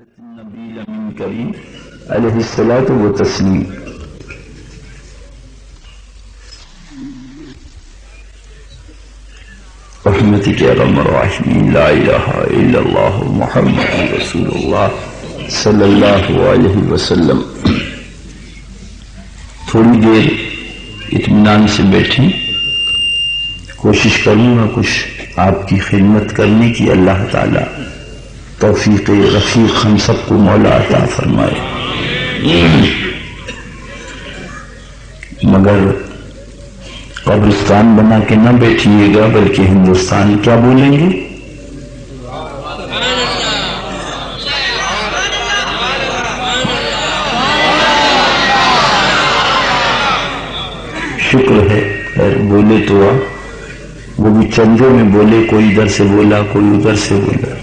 النبی الامین کریم علیہ الصلاۃ والتسلیم۔ رحمتک یا ارحم الراحمین، لا الہ الا اللہ محمد رسول اللہ صلی اللہ علیہ وسلم۔ تھوڑی دیر اطمینان سے بیٹھیں، کوشش کروں گا کچھ آپ کی خدمت کرنے کی۔ اللہ تعالی توفیق رفیق ہم سب کو مولا عطا فرمائے۔ مگر قبرستان بنا کے نہ بیٹھیے گا، بلکہ ہندوستان کیا بولیں گے؟ شکر ہے خیر بولے تو وہ بھی چندوں میں بولے، کوئی ادھر سے بولا کوئی ادھر سے بولا،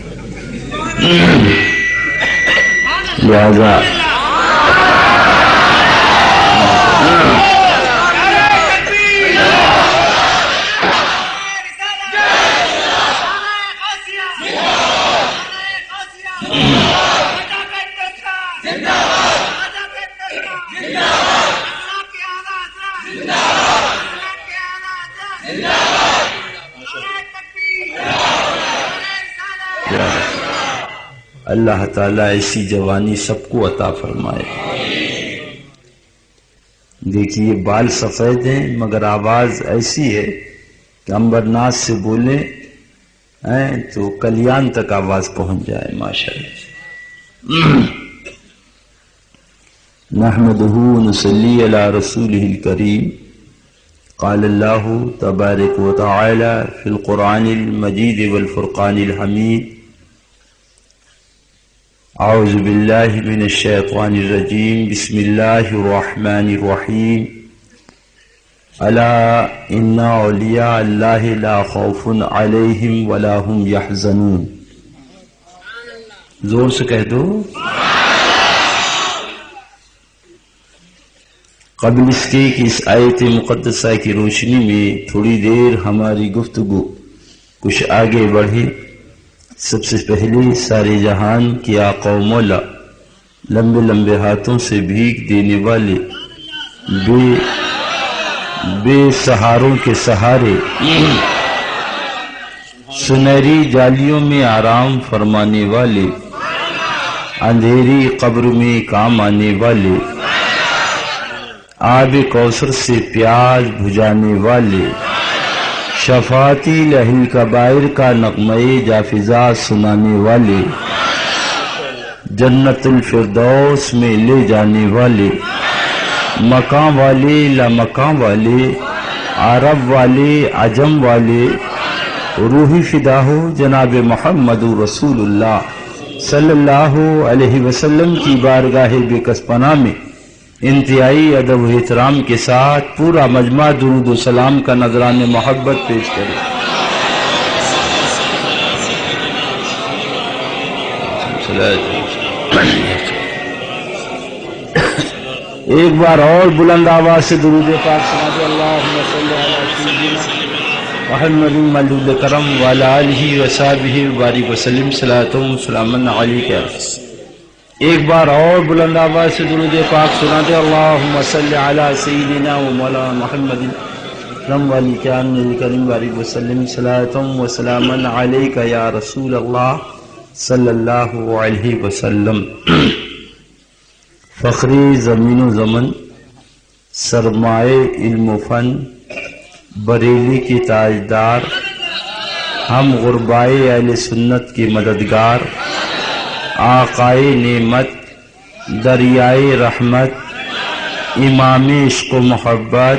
لہذا اللہ تعالیٰ ایسی جوانی سب کو عطا فرمائے۔ دیکھیے بال سفید ہیں مگر آواز ایسی ہے کہ امبرناتھ سے بولے تو کلیان تک آواز پہنچ جائے ماشاءاللہ۔ نحمدہ ونصلی علی رسولہ الکریم۔ قال اللہ تبارک و تعالی فی القرآن المجید والفرقان الحمید۔ اعوذ باللہ من الشیطان الرجیم، بسم اللہ الرحمن الرحیم۔ الا ان اولیاء اللہ لا خوف علیہم ولا هم یحزنون۔ زور سے کہہ دو۔ قبل اس کے کہ اس آیت مقدسہ کی روشنی میں تھوڑی دیر ہماری گفتگو کچھ آگے بڑھی، سب سے پہلے سارے جہان کی آقا و مولا، لمبے لمبے ہاتھوں سے بھیک دینے والے، بے سہاروں کے سہارے، سنہری جالیوں میں آرام فرمانے والے، اندھیری قبر میں کام آنے والے، آب کوثر سے پیاس بجھانے والے، شفاعتی لہل کبائر کا نغمہ جافزہ سنانے والے، جنت الفردوس میں لے جانے والے، مقام والے لامقام والے، عرب والے عجم والے، روحی فدا ہو جناب محمد رسول اللہ صلی اللہ علیہ وسلم کی بارگاہ بے کس پناہ میں انتہائی ادب و احترام کے ساتھ پورا مجمع درود و سلام کا نذران محبت پیش کرے۔ ایک بار اور بلند آواز سے درود پاک سنا دے۔ اللہم صلی علی سیدنا محمد مولود کرم وعلی آلہ وصحبہ وبارک وسلم، صلاۃ و سلام علیک۔ ایک بار اور بلند آواز سے درود پاک سنا دے۔ اللہم صلی علی سیدنا و مولانا محمد وعلی آلہ کریم وبارک وسلم، صلاۃ و سلام علیک یا رسول اللہ صلی اللہ علیہ وسلم۔ فخری زمین و زمن، سرمائے علم و فن، بریلی کی تاجدار، ہم غربائے اہل سنت کے مددگار، آقائے نعمت، دریائے رحمت، امام عشق و محبت،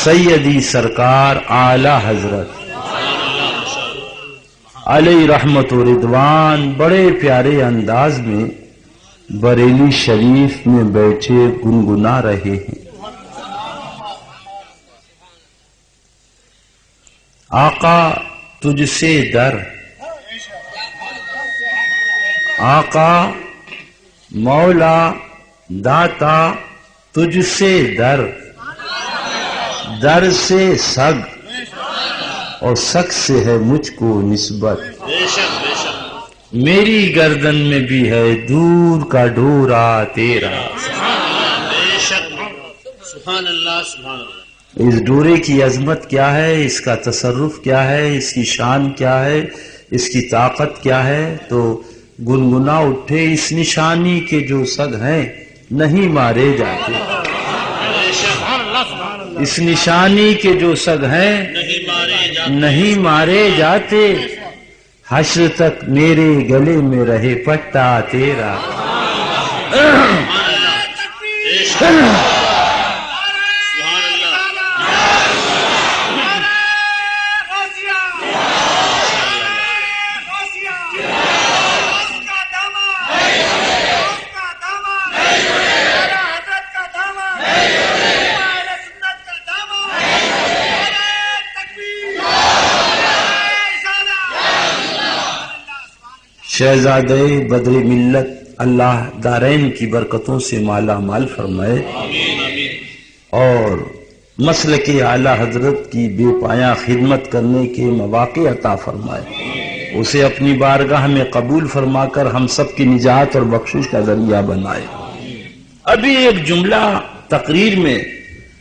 سیدی سرکار اعلی حضرت علیہ رحمت و رضوان بڑے پیارے انداز میں بریلی شریف میں بیٹھے گنگنا رہے ہیں۔ آقا تجھ سے در، آقا مولا داتا تجھ سے در، در سے سگ اور سگ سے ہے مجھ کو نسبت۔ میری گردن میں بھی ہے دور کا ڈورا تیرا. سبحان اللہ سبحان اللہ. اس ڈورے کی عظمت کیا ہے، اس کا تصرف کیا ہے، اس کی شان کیا ہے، اس کی طاقت کیا ہے. تو گنگنا اٹھے اس نشانی کے جو سگ ہیں نہیں مارے جاتے. اس نشانی کے جو سگ ہیں نہیں مارے جاتے. حشر تک میرے گلے میں رہے پٹا تیرا. شہزادے بدر ملت اللہ دارین کی برکتوں سے مالا مال فرمائے اور مسلک اعلیٰ حضرت کی بے پایاں خدمت کرنے کے مواقع عطا فرمائے. اسے اپنی بارگاہ میں قبول فرما کر ہم سب کی نجات اور بخشش کا ذریعہ بنائے. ابھی ایک جملہ تقریر میں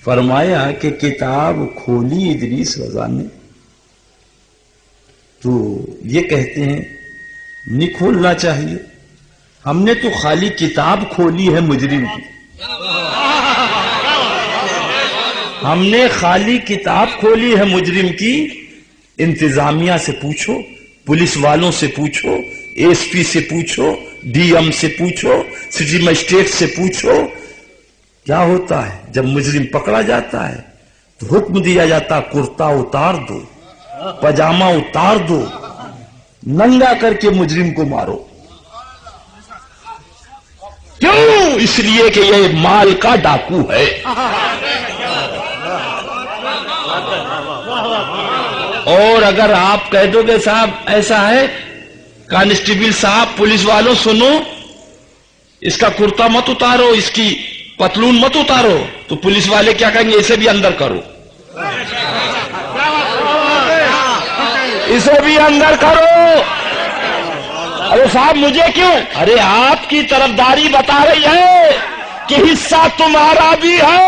فرمایا کہ کتاب کھولی ادریس رضا نے، تو یہ کہتے ہیں نہیں کھولنا چاہیے. ہم نے تو خالی کتاب کھولی ہے مجرم کی. ہم نے خالی کتاب کھولی ہے مجرم کی. انتظامیہ سے پوچھو، پولیس والوں سے پوچھو، ایس پی سے پوچھو، ڈی ایم سے پوچھو، سٹی مجسٹریٹ سے پوچھو. کیا ہوتا ہے جب مجرم پکڑا جاتا ہے تو حکم دیا جاتا کرتا اتار دو، پاجامہ اتار دو، ننگا کر کے مجرم کو مارو. کیوں؟ اس لیے کہ یہ مال کا ڈاکو ہے. اور اگر آپ کہہ دو گے صاحب ایسا ہے، کانسٹیبل صاحب پولیس والوں سنو، اس کا کرتا مت اتارو، اس کی پتلون مت اتارو، تو پولیس والے کیا کہیں گے؟ اسے بھی اندر کرو، اسے بھی اندر کرو. ارے صاحب مجھے کیوں؟ ارے آپ کی طرفداری بتا رہی ہے کہ حصہ تمہارا بھی ہے.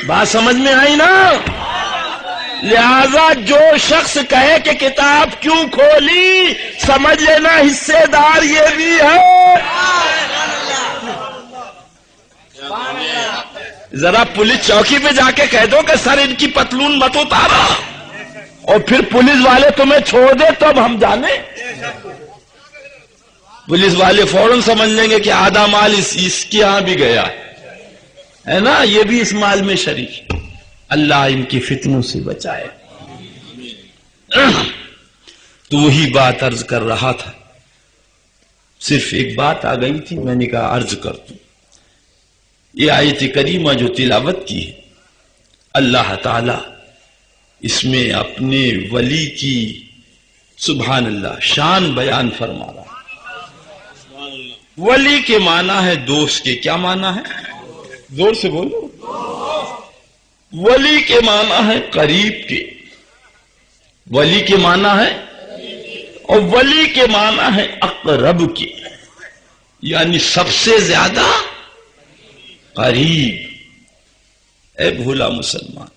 بات سمجھ میں آئی نا؟ لہذا جو شخص کہے کہ کتاب کیوں کھولی، سمجھ لینا حصے دار یہ بھی ہے. ذرا پولیس چوکی پہ جا کے کہہ دو کہ سر ان کی پتلون مت اتارا، اور پھر پولیس والے تمہیں چھوڑ دے تب ہم جانے. پولیس والے فوراً سمجھ لیں گے کہ آدھا مال اس کے یہاں بھی گیا ہے نا، یہ بھی اس مال میں شریک. اللہ ان کی فتنوں سے بچائے. تو وہی بات عرض کر رہا تھا. صرف ایک بات آ گئی تھی، میں نے کہا عرض کر دوں. یہ آیت کریمہ جو تلاوت کی ہے، اللہ تعالی اس میں اپنے ولی کی سبحان اللہ شان بیان فرما رہا ہے. ولی کے معنی ہے دوست کے. کیا معنی ہے؟ زور سے بولو. ولی کے معنی ہے قریب کے. ولی کے معنی ہے، اور ولی کے معنی ہے اقرب کے، یعنی سب سے زیادہ قریب. اے بھولا مسلمان،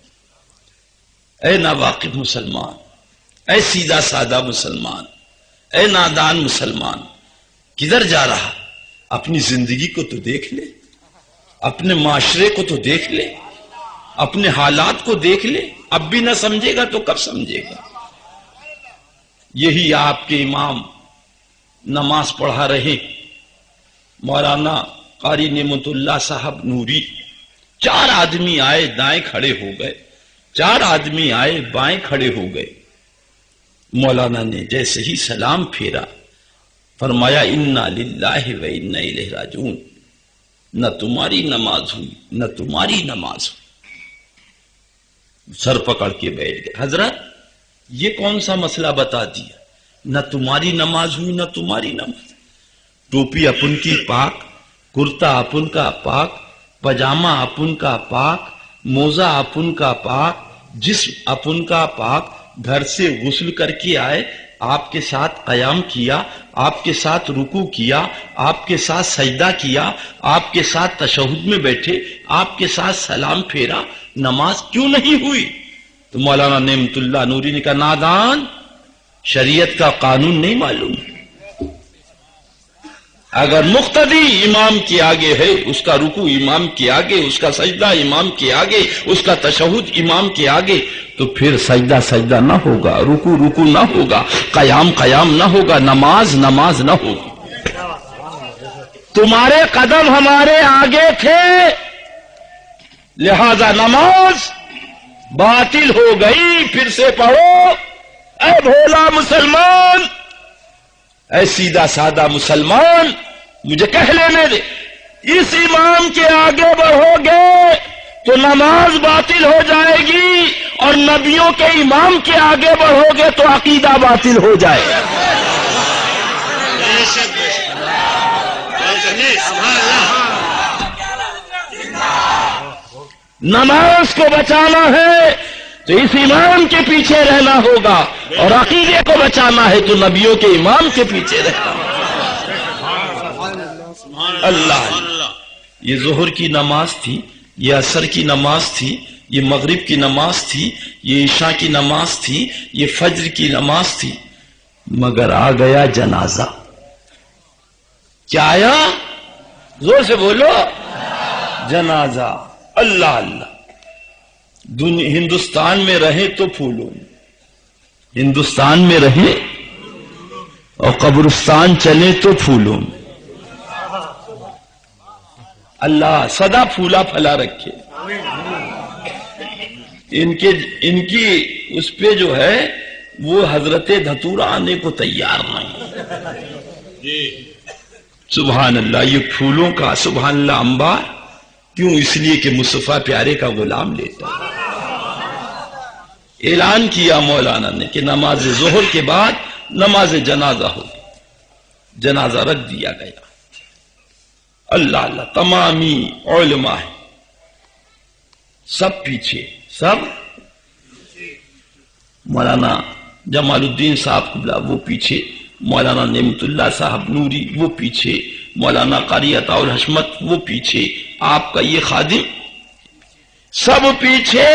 اے ناواقف مسلمان، اے سیدھا سادہ مسلمان، اے نادان مسلمان، کدھر جا رہا؟ اپنی زندگی کو تو دیکھ لے، اپنے معاشرے کو تو دیکھ لے، اپنے حالات کو دیکھ لے. اب بھی نہ سمجھے گا تو کب سمجھے گا؟ یہی آپ کے امام نماز پڑھا رہے مولانا قاری نعمت اللہ صاحب نوری. 4 آدمی آئے دائیں کھڑے ہو گئے، 4 آدمی آئے بائیں کھڑے ہو گئے. مولانا نے جیسے ہی سلام پھیرا فرمایا انا للہ و انا الیہ راجعون. نہ تمہاری نماز ہوئی نہ تمہاری نماز ہوئی. سر پکڑ کے بیٹھ گئے. حضرت یہ کون سا مسئلہ بتا دیا؟ نہ تمہاری نماز ہوئی نہ تمہاری نماز. ٹوپی اپن کی پاک، کرتا اپن کا پاک، پاجامہ اپن کا پاک، موزہ اپن کا پاک، جسم اپن کا پاک گھر سے غسل کر کے آئے، آپ کے ساتھ قیام کیا، آپ کے ساتھ رکوع کیا، آپ کے ساتھ سجدہ کیا، آپ کے ساتھ تشہد میں بیٹھے، آپ کے ساتھ سلام پھیرا، نماز کیوں نہیں ہوئی؟ تو مولانا نعمت اللہ نوری نے کہا نادان، شریعت کا قانون نہیں معلوم۔ اگر مقتدی امام کے آگے ہے، اس کا رکوع امام کے آگے، اس کا سجدہ امام کے آگے، اس کا تشہد امام کے آگے، تو پھر سجدہ سجدہ نہ ہوگا، رکوع رکوع نہ ہوگا، قیام قیام نہ ہوگا، نماز نماز نہ ہوگی۔ تمہارے قدم ہمارے آگے تھے، لہذا نماز باطل ہو گئی۔ پھر سے پڑھو، اے بھولا مسلمان، اے سیدھا سادہ مسلمان، مجھے کہہ لینے دے، اس امام کے آگے بڑھو گے تو نماز باطل ہو جائے گی، اور نبیوں کے امام کے آگے بڑھو گے تو عقیدہ باطل ہو جائے گا۔ نماز کو بچانا ہے تو اس امام کے پیچھے رہنا ہوگا، اور عقیدے کو بچانا ہے تو نبیوں کے امام کے پیچھے رہنا ہوگا۔ اللہ، یہ ظہر کی نماز تھی، یہ عصر کی نماز تھی، یہ مغرب کی نماز تھی، یہ عشاء کی نماز تھی، یہ فجر کی نماز تھی، مگر آ گیا جنازہ۔ کیا آیا؟ زور سے بولو، جنازہ۔ اللہ اللہ، ہندوستان میں رہے تو پھولوں، ہندوستان میں رہے اور قبرستان چلے تو پھولوں۔ اللہ سدا پھولا پھلا رکھے۔ ان کی اس پہ جو ہے وہ حضرت دھتورا آنے کو تیار نہیں۔ سبحان اللہ، یہ پھولوں کا سبحان اللہ انبار کیوں؟ اس لیے کہ مصطفیٰ پیارے کا غلام لیتا ہے۔ اعلان کیا مولانا نے کہ نماز ظہر کے بعد نماز جنازہ ہوگی، جنازہ رکھ دیا گیا۔ اللہ اللہ، تمامی علماء ہیں، سب پیچھے، سب مولانا جمال الدین صاحب قبلہ وہ پیچھے، مولانا نعمت اللہ صاحب نوری وہ پیچھے، مولانا قاری عطا الحشمت وہ پیچھے، آپ کا یہ خادم سب پیچھے،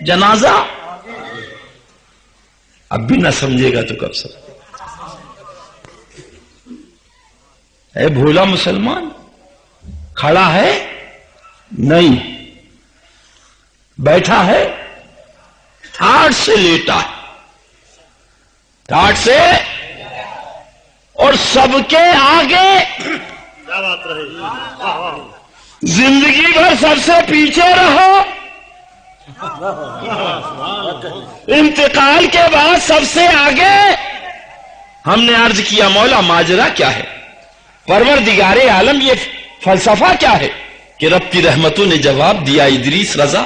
جنازہ اب بھی نہ سمجھے گا تو کب سمجھے؟ اے بھولا مسلمان، کھڑا ہے نہیں، بیٹھا ہے، ٹھاٹ سے لیٹا ہے، ٹھاٹ سے، اور سب کے آگے زندگی بھر سب سے پیچھے رہو، انتقال کے بعد سب سے آگے۔ ہم نے عرض کیا مولا ماجرا کیا ہے؟ پروردگار عالم یہ فلسفہ کیا ہے؟ کہ رب کی رحمتوں نے جواب دیا، ادریس رضا،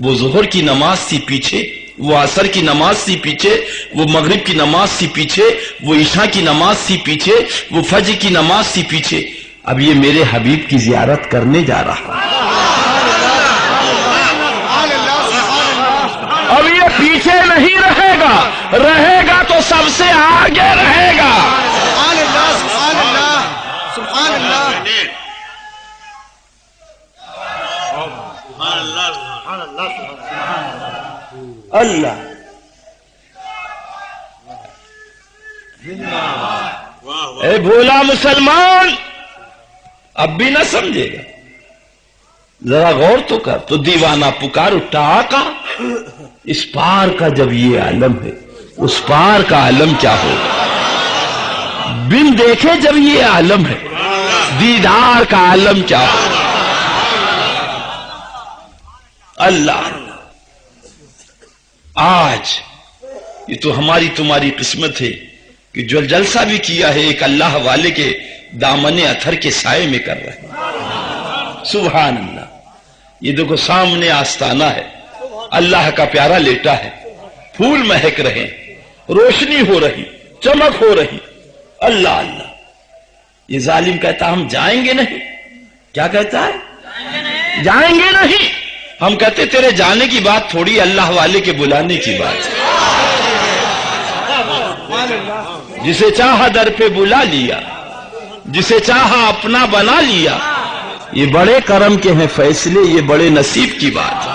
وہ ظہر کی نماز تھی پیچھے، وہ عصر کی نماز تھی پیچھے، وہ مغرب کی نماز تھی پیچھے، وہ عشاء کی نماز تھی پیچھے، وہ فجر کی نماز تھی پیچھے، اب یہ میرے حبیب کی زیارت کرنے جا رہا، اب یہ پیچھے نہیں رہے گا، رہے گا تو سب سے آگے رہے گا۔ اللہ اے بھولا مسلمان، اب بھی نہ سمجھے گا، ذرا غور تو کر، تو دیوانہ پکار اٹھا آقا، اس پار کا جب یہ عالم ہے اس پار کا عالم کیا ہوگا؟ بن دیکھے جب یہ عالم ہے دیدار کا عالم کیا ہوگا؟ اللہ، آج یہ تو ہماری تمہاری قسمت ہے کہ جو جلسہ بھی کیا ہے ایک اللہ والے کے دامن اتھر کے سائے میں کر رہے ہیں۔ سبحان اللہ، یہ دیکھو سامنے آستانہ ہے، اللہ کا پیارا لیٹا ہے، پھول مہک رہے ہیں، روشنی ہو رہی، چمک ہو رہی، اللہ اللہ۔ یہ ظالم کہتا ہم جائیں گے نہیں، کیا کہتا ہے؟ جائیں گے نہیں، ہم کہتے تیرے جانے کی بات تھوڑی، اللہ والے کے بلانے کی بات ہے۔ جسے چاہا در پہ بلا لیا، جسے چاہا اپنا بنا لیا، یہ بڑے کرم کے ہیں فیصلے، یہ بڑے نصیب کی بات ہے۔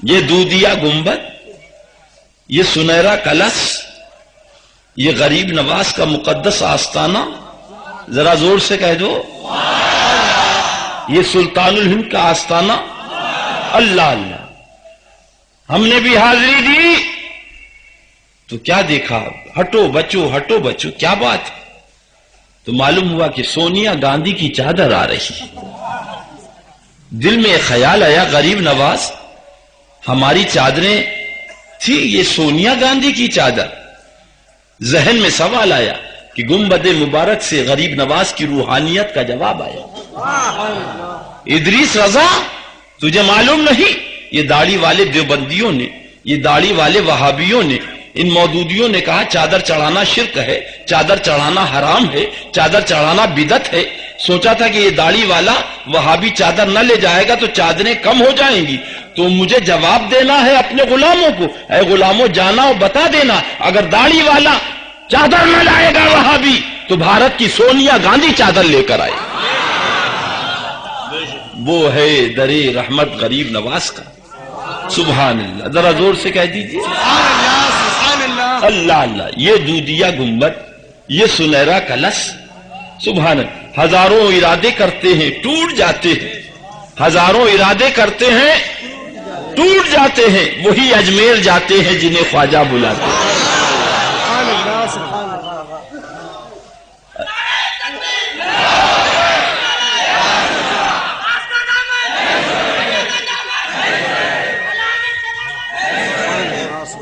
یہ دودیا گنبد، یہ سنہرا کلش، یہ غریب نواز کا مقدس آستانہ، ذرا زور سے کہہ دو، یہ سلطان الہند کا آستانہ، اللہ اللہ۔ ہم نے بھی حاضری دی تو کیا دیکھا، ہٹو بچو ہٹو بچو، کیا بات ہے؟ تو معلوم ہوا کہ سونیا گاندھی کی چادر آ رہی۔ دل میں ایک خیال آیا، غریب نواز ہماری چادریں تھی، یہ سونیا گاندھی کی چادر۔ ذہن میں سوال آیا کہ گنبد مبارک سے غریب نواز کی روحانیت کا جواب آیا۔ ادریس رضا تجھے معلوم نہیں، یہ داڑھی والے دیوبندیوں نے، یہ داڑھی والے وہابیوں نے، ان مودودیوں نے کہا چادر چڑھانا شرک ہے، چادر چڑھانا حرام ہے، چادر چڑھانا بدعت ہے۔ سوچا تھا کہ یہ داڑھی والا وہابی چادر نہ لے جائے گا تو چادریں کم ہو جائیں گی، تو مجھے جواب دینا ہے اپنے غلاموں کو، اے غلاموں جانا اور بتا دینا، اگر داڑھی والا چادر نہ لائے گا وہابی تو بھارت کی سونیا گاندھی چادر لے کر آئے۔ وہ ہے درِ رحمت غریب نواز کا، سبحان اللہ، ذرا زور سے کہہ دیجیے اللہ اللہ۔ یہ دودیا گنبد، یہ سنہرا کلش، سبحان اللہ۔ ہزاروں ارادے کرتے ہیں ٹوٹ جاتے ہیں، ہزاروں ارادے کرتے ہیں ٹوٹ جاتے ہیں، وہی اجمیر جاتے ہیں جنہیں خواجہ بلاتے ہیں۔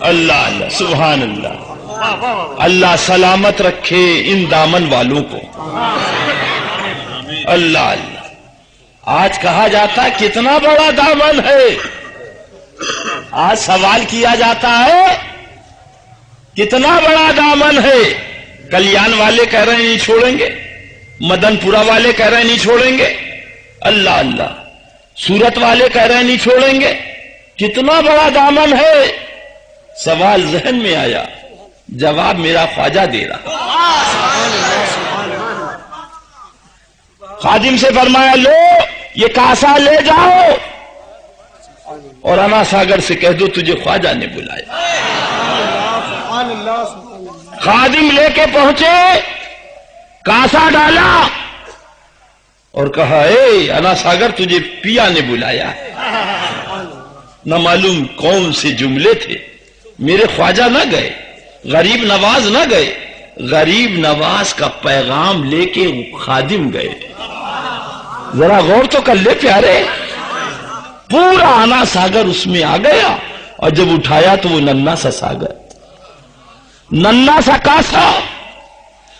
اللہ اللہ، سبحان اللہ۔ اللہ سلامت رکھے ان دامن والوں کو، اللہ اللہ۔ آج کہا جاتا کتنا بڑا دامن ہے، آج سوال کیا جاتا ہے کتنا بڑا دامن ہے۔ کلیان والے کہہ رہے ہیں نہیں چھوڑیں گے، مدن پورہ والے کہہ رہے ہیں نہیں چھوڑیں گے، اللہ اللہ۔ سورت والے کہہ رہے ہیں نہیں چھوڑیں گے، کتنا بڑا دامن ہے۔ سوال ذہن میں آیا، جواب میرا خواجہ دے رہا۔ خادم سے فرمایا لو یہ کاسا لے جاؤ اور انا ساگر سے کہہ دو تجھے خواجہ نے بلایا۔ خادم لے کے پہنچے، کاسا ڈالا اور کہا اے انا ساگر تجھے پیا نے بلایا ہے۔ نہ معلوم کون سے جملے تھے، میرے خواجہ نہ گئے، غریب نواز نہ گئے، غریب نواز کا پیغام لے کے خادم گئے۔ ذرا غور تو کر لے پیارے، پورا آنا ساگر اس میں آ گیا، اور جب اٹھایا تو وہ ننا سا ساگر، ننا سا کاسا۔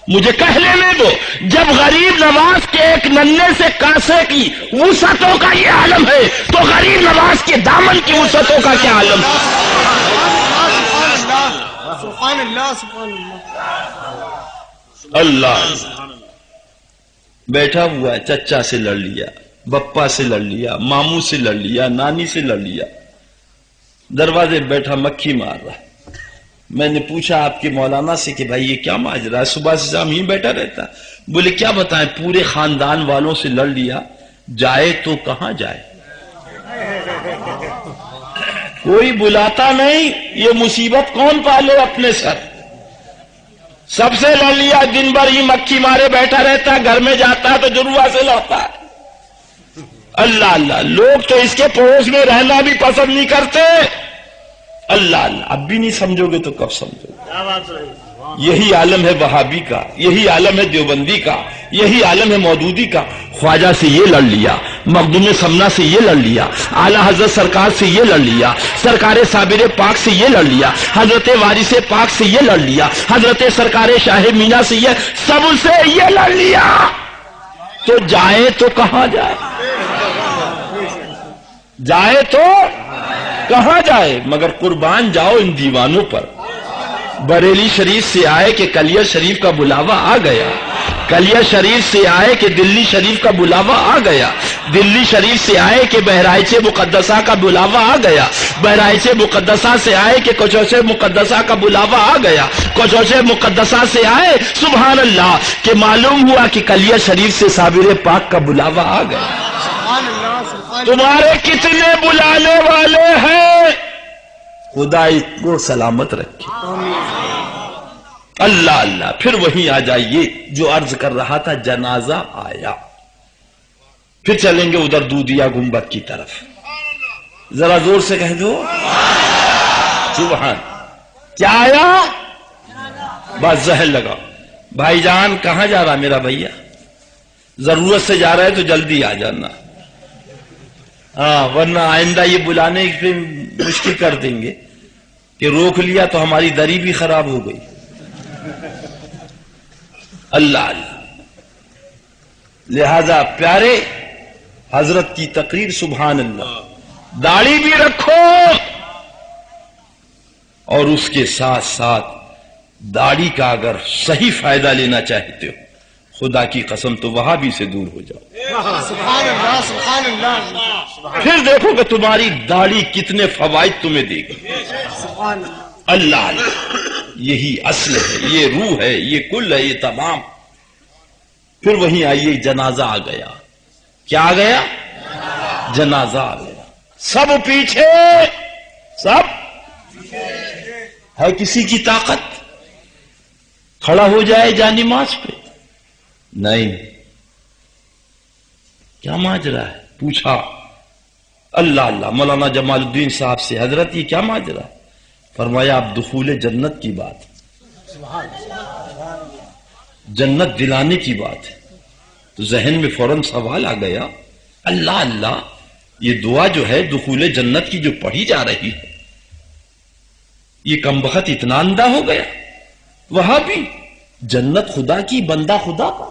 مجھے کہہ لینے دو، جب غریب نواز کے ایک ننے سے کاسے کی وسعتوں کا یہ عالم ہے تو غریب نواز کے دامن کی وسعتوں کا کیا عالم ہے؟ سبحان اللہ سبحان اللہ اللہ۔ بیٹھا ہوا ہے، چچا سے لڑ لیا، بپا سے لڑ لیا، ماموں سے لڑ لیا، نانی سے لڑ لیا، دروازے بیٹھا مکھی مار رہا ہے۔ میں نے پوچھا آپ کے مولانا سے کہ بھائی یہ کیا ماجرا ہے، صبح سے شام ہی بیٹھا رہتا؟ بولے کیا بتائیں، پورے خاندان والوں سے لڑ لیا، جائے تو کہاں جائے، کوئی بلاتا نہیں، یہ مصیبت کون پالے اپنے سر؟ سب سے لڑ لیا، دن بھر ہی مکھی مارے بیٹھا رہتا، گھر میں جاتا تو جروا سے لڑتا ہے۔ اللہ اللہ، لوگ تو اس کے پڑوس میں رہنا بھی پسند نہیں کرتے۔ اللہ اللہ، اب بھی نہیں سمجھو گے تو کب سمجھو گے؟ یہی عالم ہے وہابی کا، یہی عالم ہے دیوبندی کا، یہی عالم ہے مودودی کا۔ خواجہ سے یہ لڑ لیا، مخدوم سمنا سے یہ لڑ لیا، اعلیٰ حضرت سرکار سے یہ لڑ لیا، سرکار صابر پاک سے یہ لڑ لیا، حضرت وارث پاک سے یہ لڑ لیا، حضرت سرکار شاہ مینا سے یہ، سب سے یہ لڑ لیا، تو جائے تو کہاں جائے؟ جائے تو کہاں جائے؟ مگر قربان جاؤ ان دیوانوں پر۔ بریلی شریف سے آئے کہ کلیہ شریف کا بلاوا آ گیا، کلیہ شریف سے آئے کہ دلی شریف کا بلاوا آ گیا، دلی شریف سے آئے کہ بہرائچ مقدسہ کا بلاوا آ گیا، بہرائچ مقدسہ سے آئے کہ کوچوش مقدسہ کا بلاوا آ گیا، کوچوش مقدسہ سے آئے سبحان اللہ کہ معلوم ہوا کہ کلیہ شریف سے صابر پاک کا بلاوا آ گیا۔ سبحان اللہ سبحان تمہارے کتنے بلانے والے ہیں؟ خدا کو سلامت رکھے۔ اللہ اللہ۔ پھر وہیں آ جائیے جو عرض کر رہا تھا، جنازہ آیا۔ پھر چلیں گے ادھر دودھیا گنبد کی طرف، ذرا زور سے کہہ دو سبحان۔ کیا آیا؟ بس ذہن لگا۔ بھائی جان کہاں جا رہا میرا بھیا؟ ضرورت سے جا رہا ہے تو جلدی آ جانا، ہاں ورنہ آئندہ یہ بلانے پہ مشکل کر دیں گے کہ روک لیا تو ہماری دری بھی خراب ہو گئی۔ اللہ اللہ۔ لہذا پیارے حضرت کی تقریر سبحان اللہ، داڑھی بھی رکھو اور اس کے ساتھ ساتھ داڑھی کا اگر صحیح فائدہ لینا چاہتے ہو خدا کی قسم تو وہاں بھی سے دور ہو جاؤ۔ سبحان اللہ سبحان اللہ۔ پھر دیکھو کہ تمہاری داڑھی کتنے فوائد تمہیں دے گی۔ سبحان اللہ۔ اللہ اللہ، یہی اصل ہے، یہ روح ہے، یہ کل ہے، یہ تمام۔ پھر وہیں آئیے، جنازہ آ گیا۔ کیا آ گیا؟ جنازہ آ گیا۔ سب پیچھے، سب ہے کسی کی طاقت کھڑا ہو جائے جانماز پہ؟ نہیں۔ کیا ماجرا ہے؟ پوچھا۔ اللہ اللہ، مولانا جمال الدین صاحب سے، حضرت یہ کیا ماجرا ہے؟ فرمایا اب دخول جنت کی بات، جنت دلانے کی بات ہے۔ تو ذہن میں فوراً سوال آ گیا، اللہ اللہ، یہ دعا جو ہے دخول جنت کی جو پڑھی جا رہی ہے، یہ کم بخت اتنا اندھا ہو گیا؟ وہاں بھی جنت خدا کی، بندہ خدا کا۔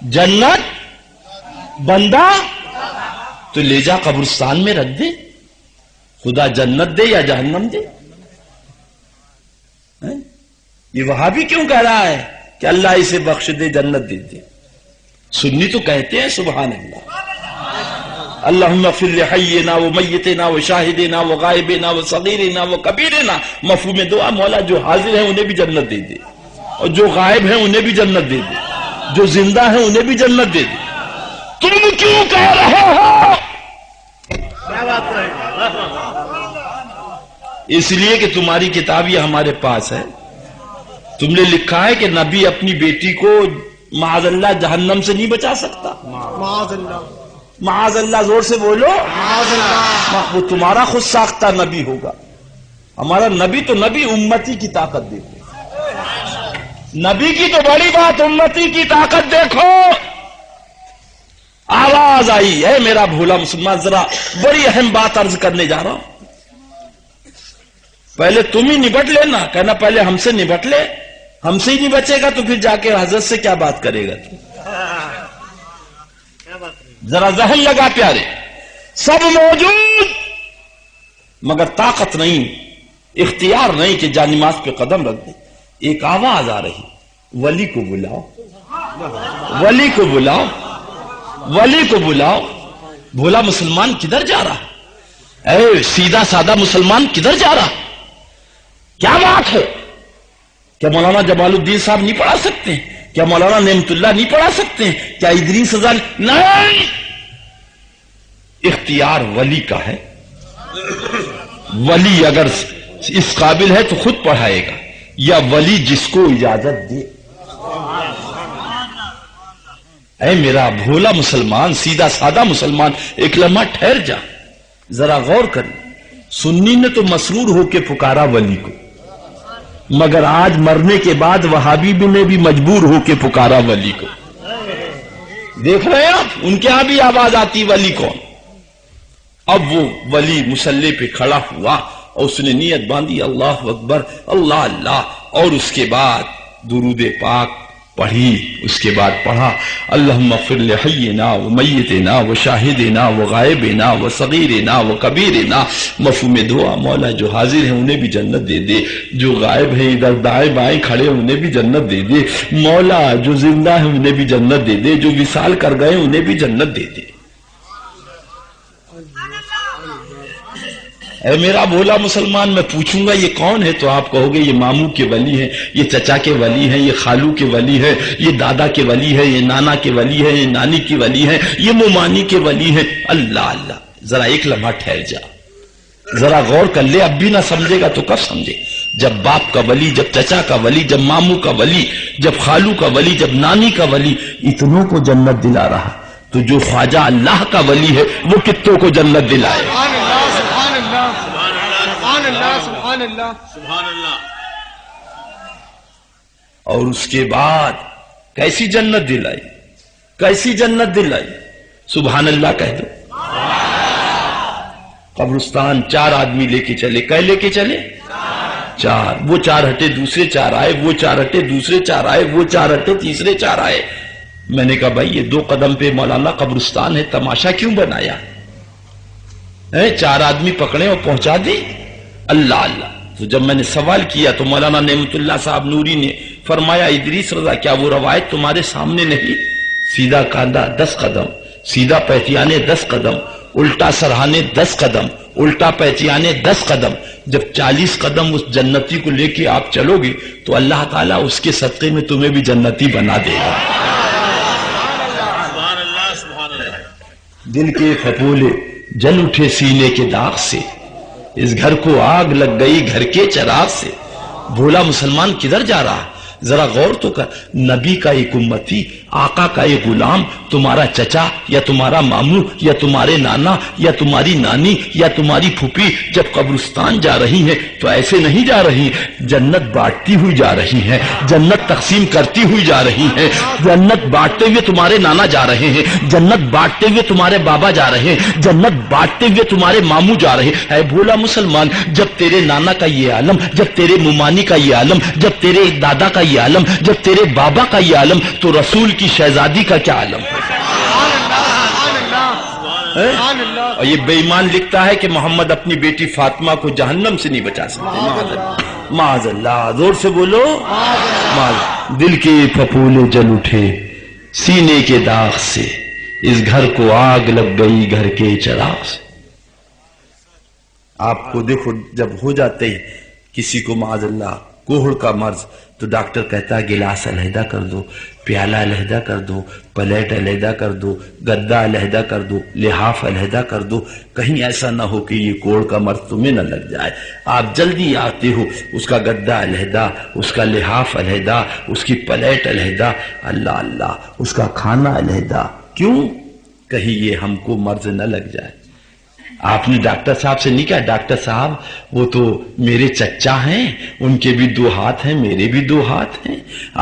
جنت بندہ تو لے جا قبرستان میں رکھ دے، خدا جنت دے یا جہنم دے؟ یہ وہاں بھی کیوں کہہ رہا ہے کہ اللہ اسے بخش دے، جنت دے دے؟ سنی تو کہتے ہیں سبحان اللہ، اللہم اغفر لحینا و میتنا و شاہدنا و غائبنا و صغیرنا و کبیرنا۔ مفہوم دعا، مولا جو حاضر ہیں انہیں بھی جنت دے دے، اور جو غائب ہیں انہیں بھی جنت دے دے، جو زندہ ہیں انہیں بھی جنت دے دے۔ تم کیوں کہہ رہے ہو؟ اس لیے کہ تمہاری کتاب یہ ہمارے پاس ہے، تم نے لکھا ہے کہ نبی اپنی بیٹی کو معاذ اللہ جہنم سے نہیں بچا سکتا۔ معاذ اللہ معاذ اللہ، زور سے بولو۔ معاذ اللہ۔ وہ تمہارا خود ساختہ نبی ہوگا، ہمارا نبی تو نبی، امتی کی طاقت دیکھو، نبی کی تو بڑی بات، امتی کی طاقت دیکھو۔ آواز آئی، اے میرا بھولا مسلمان، ذرا بڑی اہم بات عرض کرنے جا رہا ہوں، پہلے تم ہی نبٹ لینا، کہنا پہلے ہم سے نبٹ لے، ہم سے ہی نہیں بچے گا تو پھر جا کے حضرت سے کیا بات کرے گا؟ ذرا ذہن لگا پیارے، سب موجود مگر طاقت نہیں، اختیار نہیں کہ جانماز پہ قدم رکھ دے۔ ایک آواز آ رہی، ولی کو بلاؤ، ولی کو بلاؤ، ولی کو بلاؤ۔ بھولا مسلمان کدھر جا رہا؟ اے سیدھا سادہ مسلمان کدھر جا رہا؟ کیا بات ہے؟ کیا مولانا جمال الدین صاحب نہیں پڑھا سکتے ہیں؟ کیا مولانا نعمت اللہ نہیں پڑھا سکتے ہیں؟ کیا ادریس نہیں؟ اختیار ولی کا ہے، ولی اگر اس قابل ہے تو خود پڑھائے گا، یا ولی جس کو اجازت دے۔ اے میرا بھولا مسلمان، سیدھا سادہ مسلمان، ایک لمحہ ٹھہر جا، ذرا غور کر۔ سنی نے تو مسرور ہو کے پکارا ولی کو، مگر آج مرنے کے بعد وہابی نے بھی مجبور ہو کے پکارا ولی کو۔ دیکھ رہے ہیں آپ، ان کے ہاں بھی آواز آتی ولی کون؟ اب وہ ولی مصلی پہ کھڑا ہوا اور اس نے نیت باندھی، اللہ اکبر، اللہ اللہ، اور اس کے بعد درود پاک پڑھی، اس کے بعد پڑھا اللہم اغفر لحینا و میتنا و شاہدنا و غائبنا و صغیرنا و کبیرنا. مفہوم دعا، مولا جو حاضر ہیں انہیں بھی جنت دے دے، جو غائب ہیں ادھر دائیں بائیں کھڑے ہیں انہیں بھی جنت دے دے، مولا جو زندہ ہیں انہیں بھی جنت دے دے، جو وصال کر گئے انہیں بھی جنت دے دے. اے میرا بھولا مسلمان، میں پوچھوں گا یہ کون ہے تو آپ کہو گے یہ ماموں کے ولی ہیں، یہ چچا کے ولی ہیں، یہ خالو کے ولی ہیں، یہ دادا کے ولی ہے، یہ نانا کے ولی ہے، یہ نانی کی ولی ہے، یہ مومانی کے ولی ہیں. اللہ اللہ، ذرا ایک لمحہ ٹھہر جا، ذرا غور کر لے. اب بھی نہ سمجھے گا تو کب سمجھے؟ جب باپ کا ولی، جب چچا کا ولی، جب ماموں کا ولی، جب خالو کا ولی، جب نانی کا ولی اتنوں کو جنت دلا رہا، تو جو خواجہ اللہ کا ولی ہے وہ کتوں کو جنت دلائے. سبحان اللہ. سبحان اللہ. اور اس کے بعد کیسی جنت دلائی، کیسی جنت دلائی. سبحان اللہ کہہ دو. قبرستان 4 آدمی لے کے چلے. کہہ لے کے چلے؟ 4. وہ 4 ہٹے، دوسرے 4 آئے، وہ 4 ہٹے، دوسرے 4 آئے، وہ 4 ہٹے، تیسرے 4 آئے. میں نے کہا بھائی یہ 2 قدم پہ مولانا قبرستان ہے، تماشا کیوں بنایا؟ 4 آدمی پکڑے اور پہنچا دے. اللہ اللہ. تو جب میں نے سوال کیا تو مولانا نعمت اللہ صاحب نوری نے فرمایا ادریس رضا کیا وہ روایت تمہارے سامنے نہیں؟ سیدھا کاندھا 10 قدم، سیدھا پہچانے 10 قدم، الٹا سرہانے 10 قدم، الٹا پہچانے 10 قدم. جب 40 قدم اس جنتی کو لے کے آپ چلو گے تو اللہ تعالیٰ اس کے صدقے میں تمہیں بھی جنتی بنا دے گا. دل کے پھپولے جل اٹھے سینے کے داغ سے، اس گھر کو آگ لگ گئی گھر کے چراغ سے. بھولا مسلمان کدھر جا رہا؟ ذرا غور تو کر. نبی کا ایک امتی، آقا کا ایک غلام، تمہارا چچا یا تمہارا ماموں یا تمہارے نانا یا تمہاری نانی یا تمہاری پھوپھی جب قبرستان جا رہی ہیں تو ایسے نہیں جا رہی، جنت بانٹتی ہوئی جا رہی ہیں، جنت تقسیم کرتی ہوئی جا رہی ہیں. جنت بانٹتے ہوئے تمہارے نانا جا رہے ہیں، جنت بانٹتے ہوئے تمہارے بابا جا رہے ہیں، جنت بانٹتے ہوئے تمہارے ماموں جا رہے ہیں. اے بھولا مسلمان، جب تیرے نانا کا یہ عالم، جب تیرے ممانی کا یہ عالم، جب تیرے دادا کا یہ عالم، جب تیرے بابا کا یہ عالم، تو رسول کی شہزادی کا کیا عالم ہے؟ اور یہ بے ایمان لکھتا ہے کہ محمد اپنی بیٹی فاطمہ کو جہنم سے نہیں بچا سکتے. معاذ اللہ. زور سے بولو. دل کے پھپولے جل اٹھے سینے کے داغ سے، اس گھر کو آگ لگ گئی گھر کے چراغ سے. آپ کو دیکھو جب ہو جاتے ہیں کسی کو معاذ اللہ کوہڑ کا مرض تو ڈاکٹر کہتا ہے گلاس علیحدہ کر دو، پیالہ علیحدہ کر دو، پلیٹ علیحدہ کر دو، گدا علیحدہ کر دو، لحاف علیحدہ کر دو، کہیں ایسا نہ ہو کہ یہ کوڑ کا مرض تمہیں نہ لگ جائے. آپ جلدی آتے ہو، اس کا گدا علیحدہ، اس کا لحاف علیحدہ، اس کی پلیٹ علیحدہ. اللہ اللہ. اس کا کھانا علیحدہ. کیوں؟ کہیں یہ ہم کو مرض نہ لگ جائے. آپ نے ڈاکٹر صاحب سے نہیں کہا ڈاکٹر صاحب وہ تو میرے چچا ہیں، ان کے بھی 2 ہاتھ ہیں، میرے بھی 2 ہاتھ ہیں.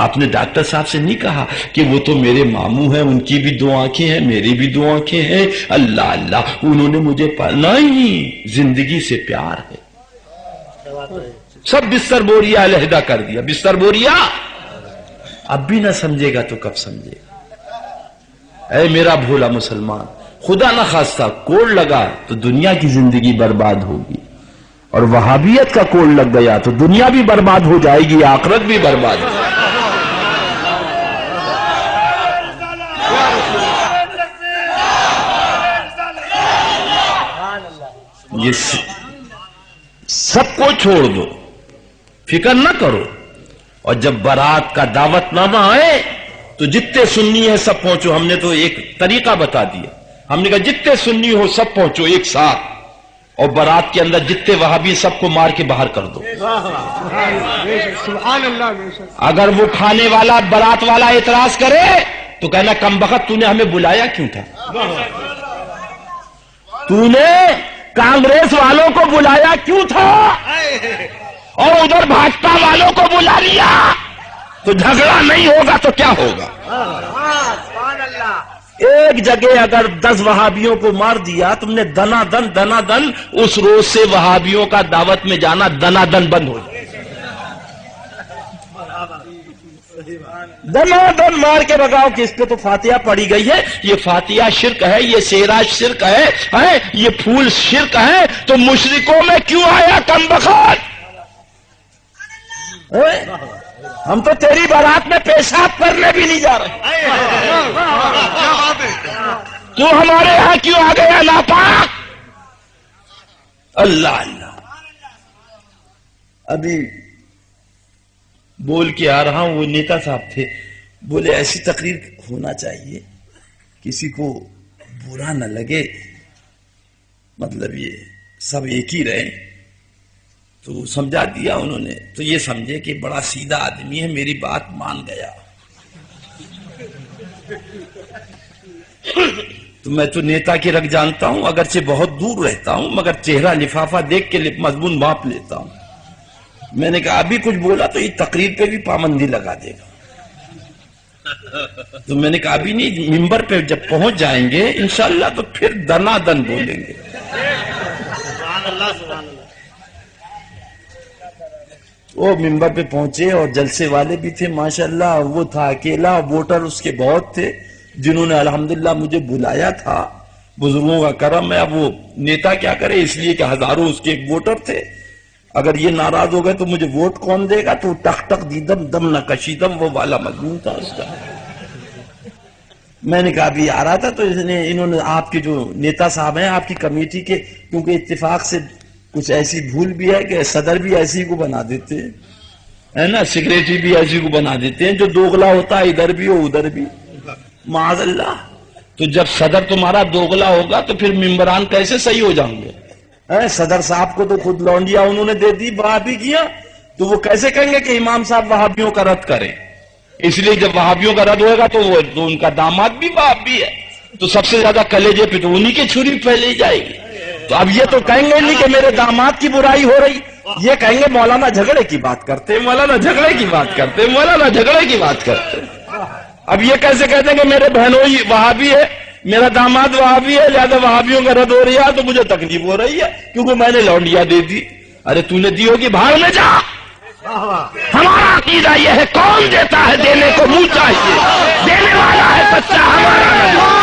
آپ نے ڈاکٹر صاحب سے نہیں کہا کہ وہ تو میرے ماموں ہیں، ان کی بھی 2 آنکھیں ہیں، میری بھی 2 آنکھیں ہیں. اللہ اللہ. انہوں نے مجھے نہیں، زندگی سے پیار ہے. سب بستر بوریا علیحدہ کر دیا. بستر بوریا اب بھی نہ سمجھے گا تو کب سمجھے گا؟ اے میرا بھولا مسلمان، خدا نہ خواستہ کوڑ لگا تو دنیا کی زندگی برباد ہوگی، اور وہابیت کا کوڑ لگ گیا تو دنیا بھی برباد ہو جائے گی، آخرت بھی برباد ہو جائے گی. یہ سب کو چھوڑ دو، فکر نہ کرو. اور جب بارات کا دعوت نامہ آئے تو جتنے سنی ہیں سب پہنچو. ہم نے تو ایک طریقہ بتا دیا. ہم نے کہا جتنے سنی ہو سب پہنچو ایک ساتھ، اور بارات کے اندر جتنے وہابی سب کو مار کے باہر کر دو. اگر وہ کھانے والا بارات والا اعتراض کرے تو کہنا کم بخت تو نے ہمیں بلایا کیوں تھا؟ تو نے کانگریس والوں کو بلایا کیوں تھا اور ادھر بھاجپا والوں کو بلا لیا؟ تو جھگڑا نہیں ہوگا تو کیا ہوگا؟ ایک جگہ اگر 10 وہابیوں کو مار دیا تم نے دنا دن اس روز سے وہابیوں کا دعوت میں جانا دنا دن بند ہو جائے. دن مار کے بگاؤ کہ اس پہ تو فاتحہ پڑی گئی ہے، یہ فاتحہ شرک ہے، یہ سیراج شرک ہے، یہ پھول شرک ہے، تو مشرکوں میں کیوں آیا کم بخت؟ ہم تو تیری بارات میں پیشاب کرنے بھی نہیں جا رہے، تو ہمارے یہاں کیوں آ گیا ناپاک؟ اللہ اللہ۔ ابھی بول کے آ رہا ہوں، وہ نیتا صاحب تھے، بولے ایسی تقریر ہونا چاہیے کسی کو برا نہ لگے، مطلب یہ سب ایک ہی رہے، تو سمجھا دیا انہوں نے، تو یہ سمجھے کہ بڑا سیدھا آدمی ہے، میری بات مان گیا۔ تو میں تو نیتا کی رکھ جانتا ہوں، اگرچہ بہت دور رہتا ہوں، مگر چہرہ لفافہ دیکھ کے مضمون ماپ لیتا ہوں۔ میں نے کہا ابھی کچھ بولا تو یہ تقریر پہ بھی پابندی لگا دے گا، تو میں نے کہا ابھی نہیں، ممبر پہ جب پہنچ جائیں گے انشاءاللہ تو پھر دنا دن بولیں گے۔ وہ ممبر پہ پہنچے اور جلسے والے بھی تھے ماشاءاللہ، وہ تھا اکیلا، ووٹر اس کے بہت تھے جنہوں نے الحمدللہ مجھے بلایا تھا، بزرگوں کا کرم ہے۔ اب وہ نیتا کیا کرے، اس لیے کہ ہزاروں اس کے ایک ووٹر تھے، اگر یہ ناراض ہو گئے تو مجھے ووٹ کون دے گا، تو ٹک ٹک دیدم دم نہ کشیدم، وہ والا مضمون تھا اس کا۔ میں نے کہا ابھی آ رہا تھا تو انہوں نے آپ کے جو نیتا صاحب ہیں آپ کی کمیٹی کے، کیونکہ اتفاق سے کچھ ایسی بھول بھی ہے کہ صدر بھی ایسی کو بنا دیتے ہیں، ہے نا، سیکریٹری بھی ایسی کو بنا دیتے ہیں جو دوغلا ہوتا ہے، ادھر بھی ہو ادھر بھی، معاذ اللہ۔ تو جب صدر تمہارا دوغلا ہوگا تو پھر ممبران کیسے صحیح ہو جائیں گے؟ صدر صاحب کو تو خود لونڈیا انہوں نے دے دی، وہابی کیا، تو وہ کیسے کہیں گے کہ امام صاحب وہابیوں کا رد کریں؟ اس لیے جب وہابیوں کا رد ہوئے گا تو ان کا داماد بھی وہابی ہے، تو سب سے زیادہ کلیجے پہ تو انہی کی چھری پھیلی جائے گی۔ تو اب یہ تو کہیں گے نہیں کہ میرے داماد کی برائی ہو رہی، یہ کہیں گے مولانا جھگڑے کی بات کرتے، مولانا جھگڑے کی بات کرتے، مولانا جھگڑے کی بات کرتے۔ اب یہ کیسے کہتے ہیں کہ میرے بہنوئی وہابی ہے، میرا داماد وہابی ہے، لہذا وہابیوں کا رد ہو رہی ہے تو مجھے تکلیف ہو رہی ہے کیونکہ میں نے لونڈیا دے دی۔ ارے تو نے دی ہوگی، بھاڑ میں جا۔ ہمارا عقیدہ یہ ہے کون دیتا ہے دینے کو منہ چاہیے، دینے والا ہے سچا ہمارا۔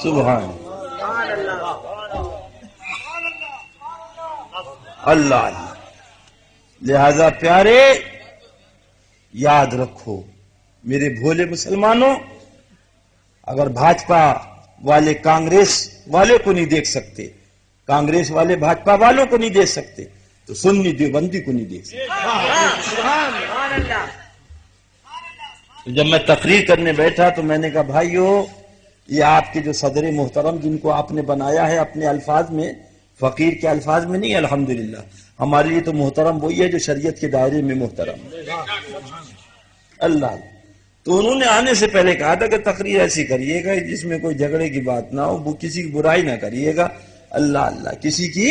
سبحان اللہ۔ لہذا پیارے یاد رکھو میرے بھولے مسلمانوں، اگر بھاجپا والے کانگریس والے کو نہیں دیکھ سکتے، کانگریس والے بھاجپا والوں کو نہیں دیکھ سکتے، تو سنی دیوبندی کو نہیں دیکھ سکتے۔ جب میں تقریر کرنے بیٹھا تو میں نے کہا بھائیو، یہ آپ کے جو صدر محترم جن کو آپ نے بنایا ہے اپنے الفاظ میں، فقیر کے الفاظ میں نہیں، الحمدللہ ہمارے لیے تو محترم وہی ہے جو شریعت کے دائرے میں محترم ہے، اللہ۔ تو انہوں نے آنے سے پہلے کہا تھا کہ تقریر ایسی کریے گا جس میں کوئی جھگڑے کی بات نہ ہو، کسی کی برائی نہ کریے گا، اللہ اللہ، کسی کی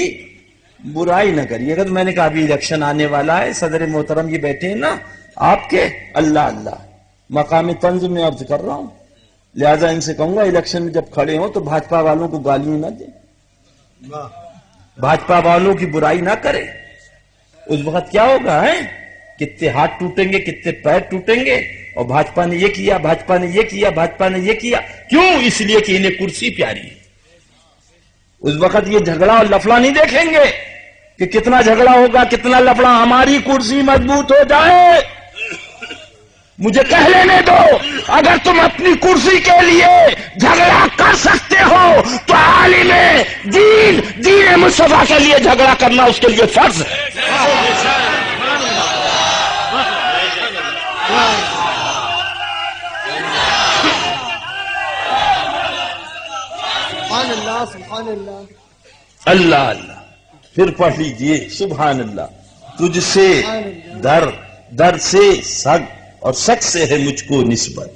برائی نہ کریے گا۔ تو میں نے کہا ابھی الیکشن آنے والا ہے، صدر محترم یہ بیٹھے ہیں نا آپ کے، اللہ اللہ، مقام طنز میں عرض کر رہا ہوں، لہذا ان سے کہوں گا الیکشن میں جب کھڑے ہوں تو بھاجپا والوں کو گالیاں نہ دیں، بھاجپا والوں کی برائی نہ کرے۔ اس وقت کیا ہوگا ہے، کتنے ہاتھ ٹوٹیں گے، کتنے پیر ٹوٹیں گے، اور بھاجپا نے یہ کیا، بھاجپا نے یہ کیا، بھاجپا نے یہ کیا، کیوں؟ اس لیے کہ انہیں کرسی پیاری ہے۔ اس وقت یہ جھگڑا اور لفڑا نہیں دیکھیں گے کہ کتنا جھگڑا ہوگا، کتنا لفڑا، ہماری کرسی مضبوط ہو جائے۔ مجھے کہہ لینے دو، اگر تم اپنی کرسی کے لیے جھگڑا کر سکتے ہو تو عالم دین مصطفیٰ کے لیے جھگڑا کرنا اس کے لیے فرض ہے۔ سبحان اللہ، سبحان اللہ، اللہ اللہ۔ پھر پڑھ لیجئے سبحان اللہ، تجھ سے در سے سگ اور سگ سے ہے مجھ کو نسبت۔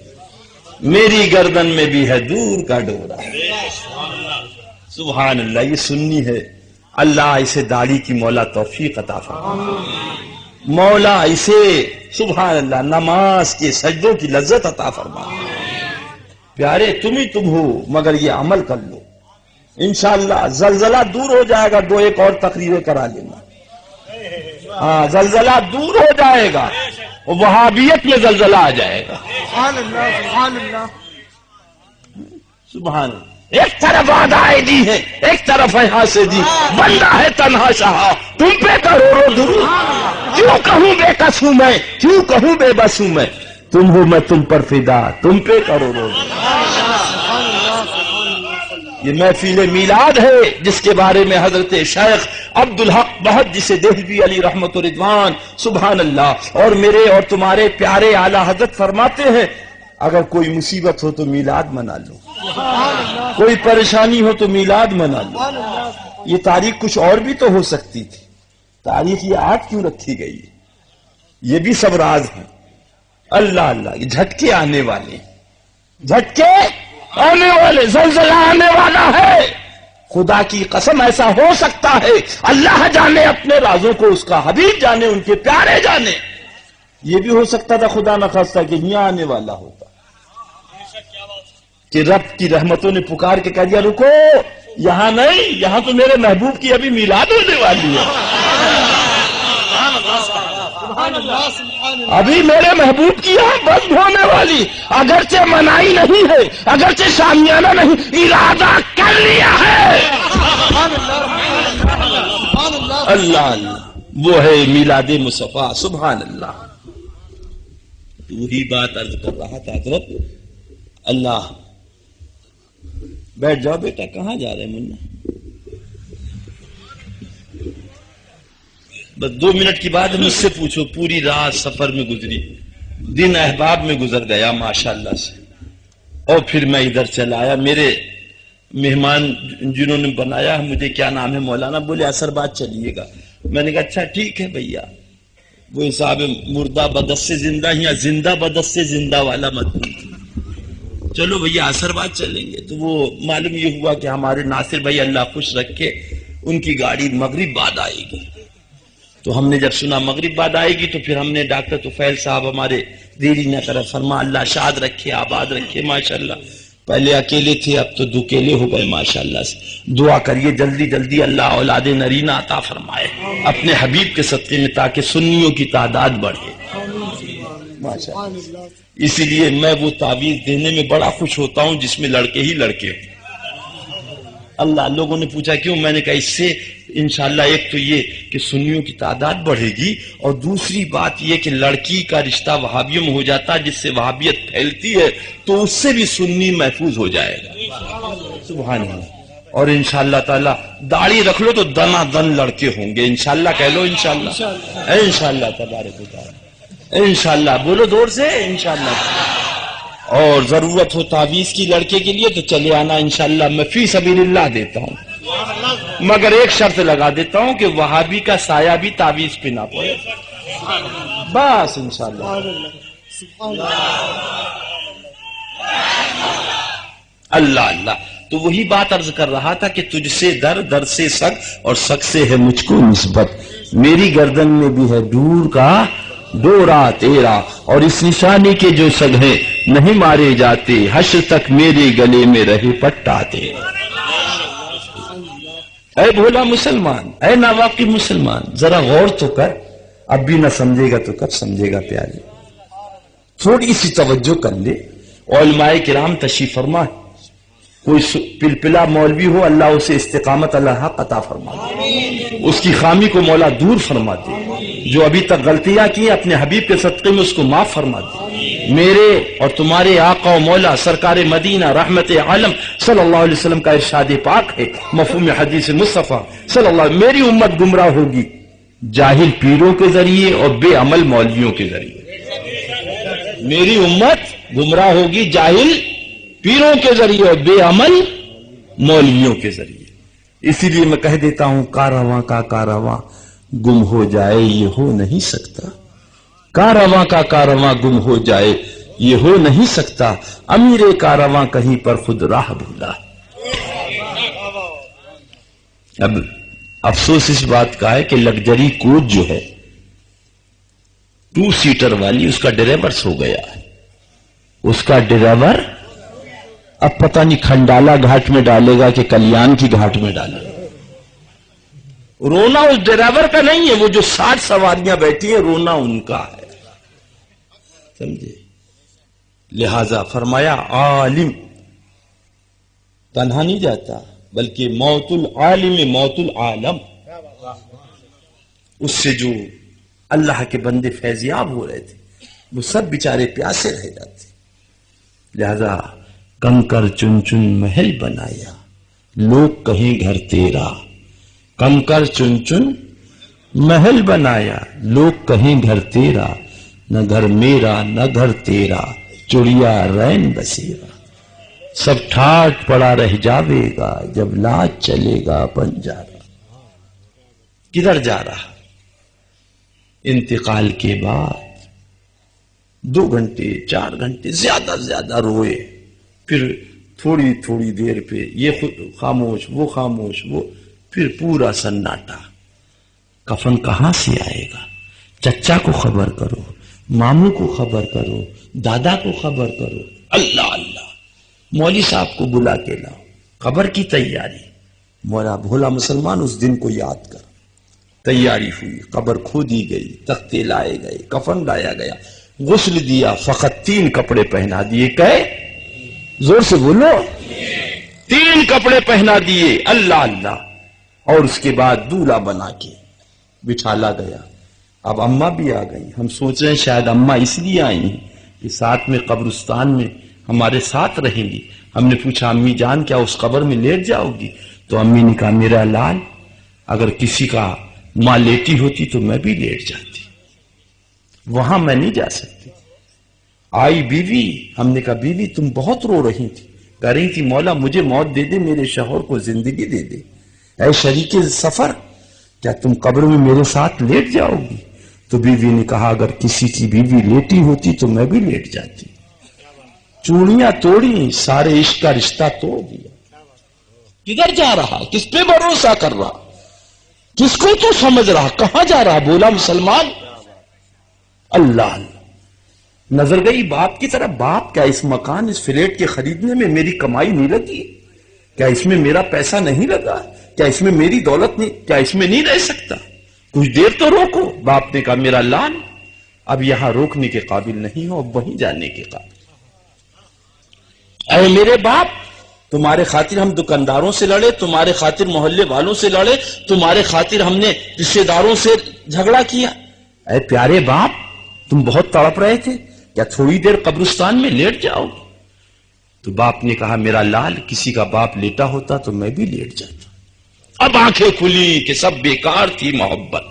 میری گردن میں بھی ہے دور کا ڈورا. سبحان اللہ. یہ سنی ہے. اللہ اسے داڑھی کی مولا توفیق عطا فرمائے. مولا اسے سبحان اللہ نماز کے سجدوں کی لذت عطا فرمائے. پیارے تم ہی تم ہو مگر یہ عمل کر لو انشاءاللہ. زلزلہ دور ہو جائے گا. 2-1 اور تقریریں کرا لینا. ہاں زلزلہ دور ہو جائے گا. وہابیت میں زلزلہ آ جائے گا. سبحان اللہ سبحان اللہ سبحان اللہ. ایک طرف آدائے دی ہے ایک طرف یہاں سے دی. بندہ ہے تنہا شاہ تم پہ کروڑوں درود. کیوں کہوں بے کس ہوں میں کیوں کہوں بے بس ہوں میں. تم ہو میں تم پر فدا تم پہ کروڑوں. یہ محفل میلاد ہے جس کے بارے میں حضرت شیخ عبدالحق بہت جسے دہلوی علی رحمت و رضوان سبحان اللہ اور میرے اور تمہارے پیارے اعلی حضرت فرماتے ہیں اگر کوئی مصیبت ہو تو میلاد منا لو. کوئی پریشانی ہو تو میلاد منا لو. یہ تاریخ کچھ اور بھی تو ہو سکتی تھی. تاریخ یہ آج کیوں رکھی گئی ہے؟ یہ بھی سب راز ہیں. اللہ اللہ. یہ جھٹکے آنے والے جھٹکے آنے والے. زلزلہ آنے والا ہے. خدا کی قسم ایسا ہو سکتا ہے. اللہ جانے اپنے رازوں کو اس کا حبیب جانے ان کے پیارے جانے. یہ بھی ہو سکتا تھا خدا نہ خواستہ کہ یہاں آنے والا ہوتا کہ رب کی رحمتوں نے پکار کے کہہ دیا رکو یہاں نہیں یہاں تو میرے محبوب کی ابھی میلاد ہونے والی ہے. ابھی میرے محبوب کی یہاں بند ہونے والی. اگرچہ منائی نہیں ہے اگرچہ شامیانہ نہیں ارادہ کر لیا ہے. اللہ اللہ. وہ ہے میلاد مصطفیٰ سبحان اللہ. وہی بات عرض کر رہا تھا حضرت. اللہ بیٹھ جاؤ بیٹا. کہاں جا رہے منا؟ بس 2 منٹ کی بات مجھ سے پوچھو. پوری رات سفر میں گزری. دن احباب میں گزر گیا ماشاءاللہ سے. اور پھر میں ادھر چلا آیا. میرے مہمان جنہوں نے بنایا مجھے کیا نام ہے مولانا بولے اثر بعد چلیے گا. میں نے کہا اچھا ٹھیک ہے بھیا. وہ حساب مردہ بدس سے زندہ یا زندہ بدس سے زندہ والا مت. چلو بھیا اثر بعد چلیں گے. تو وہ معلوم یہ ہوا کہ ہمارے ناصر بھائی اللہ خوش رکھے ان کی گاڑی مغرب بعد آئے گی. تو ہم نے جب سنا مغرب بعد آئے گی تو پھر ہم نے ڈاکٹر طفیل صاحب ہمارے دیری نہ کرے فرما اللہ شاد رکھے آباد رکھے ماشاءاللہ. پہلے اکیلے تھے اب تو دکیلے ہو گئے ماشاءاللہ سے. دعا کریے جلدی جلدی اللہ اولاد نرینہ عطا فرمائے اپنے حبیب کے صدقے میں تاکہ سنیوں کی تعداد بڑھے ماشاءاللہ. اسی لیے میں وہ تعویذ دینے میں بڑا خوش ہوتا ہوں جس میں لڑکے ہی لڑکے ہوں. اللہ. لوگوں نے پوچھا کیوں؟ میں نے کہا اس سے انشاءاللہ ایک تو یہ کہ سنیوں کی تعداد بڑھے گی اور دوسری بات یہ کہ لڑکی کا رشتہ وہابیوں میں ہو جاتا ہے جس سے وہابیت پھیلتی ہے تو اس سے بھی سنی محفوظ ہو جائے گا. سبحان اللہ. اور انشاءاللہ تعالی داڑھی رکھ لو تو دنا دن لڑکے ہوں گے انشاءاللہ. کہہ لو انشاءاللہ. انشاءاللہ تبارک و تعالی. انشاءاللہ. بولو دور سے انشاءاللہ. اور ضرورت ہو تعویذ کی لڑکے کے لیے تو چلے آنا انشاءاللہ. میں فی سبیل اللہ دیتا ہوں مگر ایک شرط لگا دیتا ہوں کہ وہابی کا سایہ بھی تعویذ پہ نہ پڑے بس انشاءاللہ. اللہ اللہ. تو وہی بات عرض کر رہا تھا کہ تجھ سے در در سے سگ اور سگ سے ہے مجھ کو نسبت. میری گردن میں بھی ہے دور کا ڈورا تیرا اور اس نشانی کے جو سگ ہیں نہیں مارے جاتے حشر تک میرے گلے میں رہے پٹاتے. اے بھولا مسلمان اے ناواقف مسلمان ذرا غور تو کر. اب بھی نہ سمجھے گا تو کب سمجھے گا پیارے. تھوڑی سی توجہ کر لے. علماء کرام تشریف فرما. کوئی پلپلا مولوی ہو اللہ اسے استقامت اللہ عطا فرما دے. اس کی خامی کو مولا دور فرما دے. جو ابھی تک غلطیاں کی اپنے حبیب کے صدقے میں اس کو معاف فرما دے. میرے اور تمہارے آقا و مولا سرکار مدینہ رحمت عالم صلی اللہ علیہ وسلم کا ارشاد پاک ہے مفہوم حدیث مصطفیٰ صلی اللہ علیہ وسلم. میری امت گمراہ ہوگی جاہل پیروں کے ذریعے اور بے عمل مولویوں کے ذریعے. میری امت گمراہ ہوگی جاہل پیروں کے ذریعے اور بے عمل مولویوں کے ذریعے. اسی لیے میں کہہ دیتا ہوں کارواں کا کارواں گم ہو جائے یہ ہو نہیں سکتا. کارواں کا کارواں گم ہو جائے یہ ہو نہیں سکتا، امیر کارواں کہیں پر خود راہ بھولا۔ اب افسوس اس بات کا ہے کہ لگژری کوچ جو ہے 2 سیٹر والی، اس کا ڈرائیور سو گیا ہے، اس کا ڈرائیور اب پتہ نہیں کھنڈالا گھاٹ میں ڈالے گا کہ کلیان کی گھاٹ میں ڈالے گا۔ رونا اس ڈرائیور کا نہیں ہے، وہ جو 60 سواریاں بیٹھی ہیں رونا ان کا ہے، سمجھے؟ لہذا فرمایا عالم تنہا نہیں جاتا بلکہ موت العالم موت العالم، اس سے جو اللہ کے بندے فیضیاب ہو رہے تھے وہ سب بیچارے پیاسے رہ جاتے۔ لہذا کنکر چن چن محل بنایا، لوگ کہیں گھر تیرا، کنکر چن چن محل بنایا، لوگ کہیں گھر تیرا، نہ گھر میرا نہ گھر تیرا، چڑیا رین بسیرا، سب ٹھاٹ پڑا رہ جاوے گا جب لاج چلے گا بنجارا۔ کدھر جا رہا؟ انتقال کے بعد 2 گھنٹے 4 گھنٹے زیادہ زیادہ روئے، پھر تھوڑی تھوڑی دیر پہ یہ خاموش وہ خاموش وہ، پھر پورا سناٹا۔ کفن کہاں سے آئے گا؟ چچا کو خبر کرو، ماموں کو خبر کرو، دادا کو خبر کرو، اللہ اللہ، مولوی صاحب کو بلا کے لاؤ، خبر کی تیاری۔ مولا بھولا مسلمان اس دن کو یاد کر۔ تیاری ہوئی، قبر کھودی گئی، تختے لائے گئے، کفن لایا گیا، غسل دیا، فقط 3 کپڑے پہنا دیے۔ کہے زور سے بولو، 3 کپڑے پہنا دیے، اللہ اللہ، اور اس کے بعد دولہا بنا کے بٹھالا گیا۔ اب اماں بھی آ گئی، ہم سوچ رہے ہیں شاید اماں اس لیے آئی ہیں کہ ساتھ میں قبرستان میں ہمارے ساتھ رہیں گی۔ ہم نے پوچھا امی جان کیا اس قبر میں لیٹ جاؤ گی؟ تو امی نے کہا میرا لال، اگر کسی کا ماں لیٹی ہوتی تو میں بھی لیٹ جاتی، وہاں میں نہیں جا سکتی۔ آئی بیوی، ہم نے کہا بیوی تم بہت رو رہی تھی، کہہ رہی تھی مولا مجھے موت دے دے، میرے شوہر کو زندگی دے دے، اے شریک سفر کیا تم قبر میں میرے ساتھ لیٹ جاؤ گی؟ تو بیوی نے کہا اگر کسی کی بیوی لیٹی ہوتی تو میں بھی لیٹ جاتی۔ چوڑیاں توڑی، سارے عشق کا رشتہ توڑ دیا۔ کدھر جا رہا؟ کس پہ بھروسہ کر رہا؟ کس کو تو سمجھ رہا؟ کہاں جا رہا؟ بولا مسلمان، اللہ اللہ۔ نظر گئی باپ کی طرف، باپ کیا اس مکان اس فلیٹ کے خریدنے میں میری کمائی نہیں لگی؟ کیا اس میں میرا پیسہ نہیں لگا؟ کیا اس میں میری دولت نہیں؟ کیا اس میں نہیں رہ سکتا؟ کچھ دیر تو روکو۔ باپ نے کہا میرا لال اب یہاں روکنے کے قابل نہیں ہو، اب وہیں جانے کے قابل۔ اے میرے باپ، تمہارے خاطر ہم دکانداروں سے لڑے، تمہارے خاطر محلے والوں سے لڑے، تمہارے خاطر ہم نے رشتہ داروں سے جھگڑا کیا۔ اے پیارے باپ، تم بہت تڑپ رہے تھے، کیا تھوڑی دیر قبرستان میں لیٹ جاؤ؟ تو باپ نے کہا میرا لال کسی کا باپ لیٹا ہوتا تو میں بھی لیٹ جاتا۔ اب آنکھیں کھلی کہ سب بیکار تھی محبت،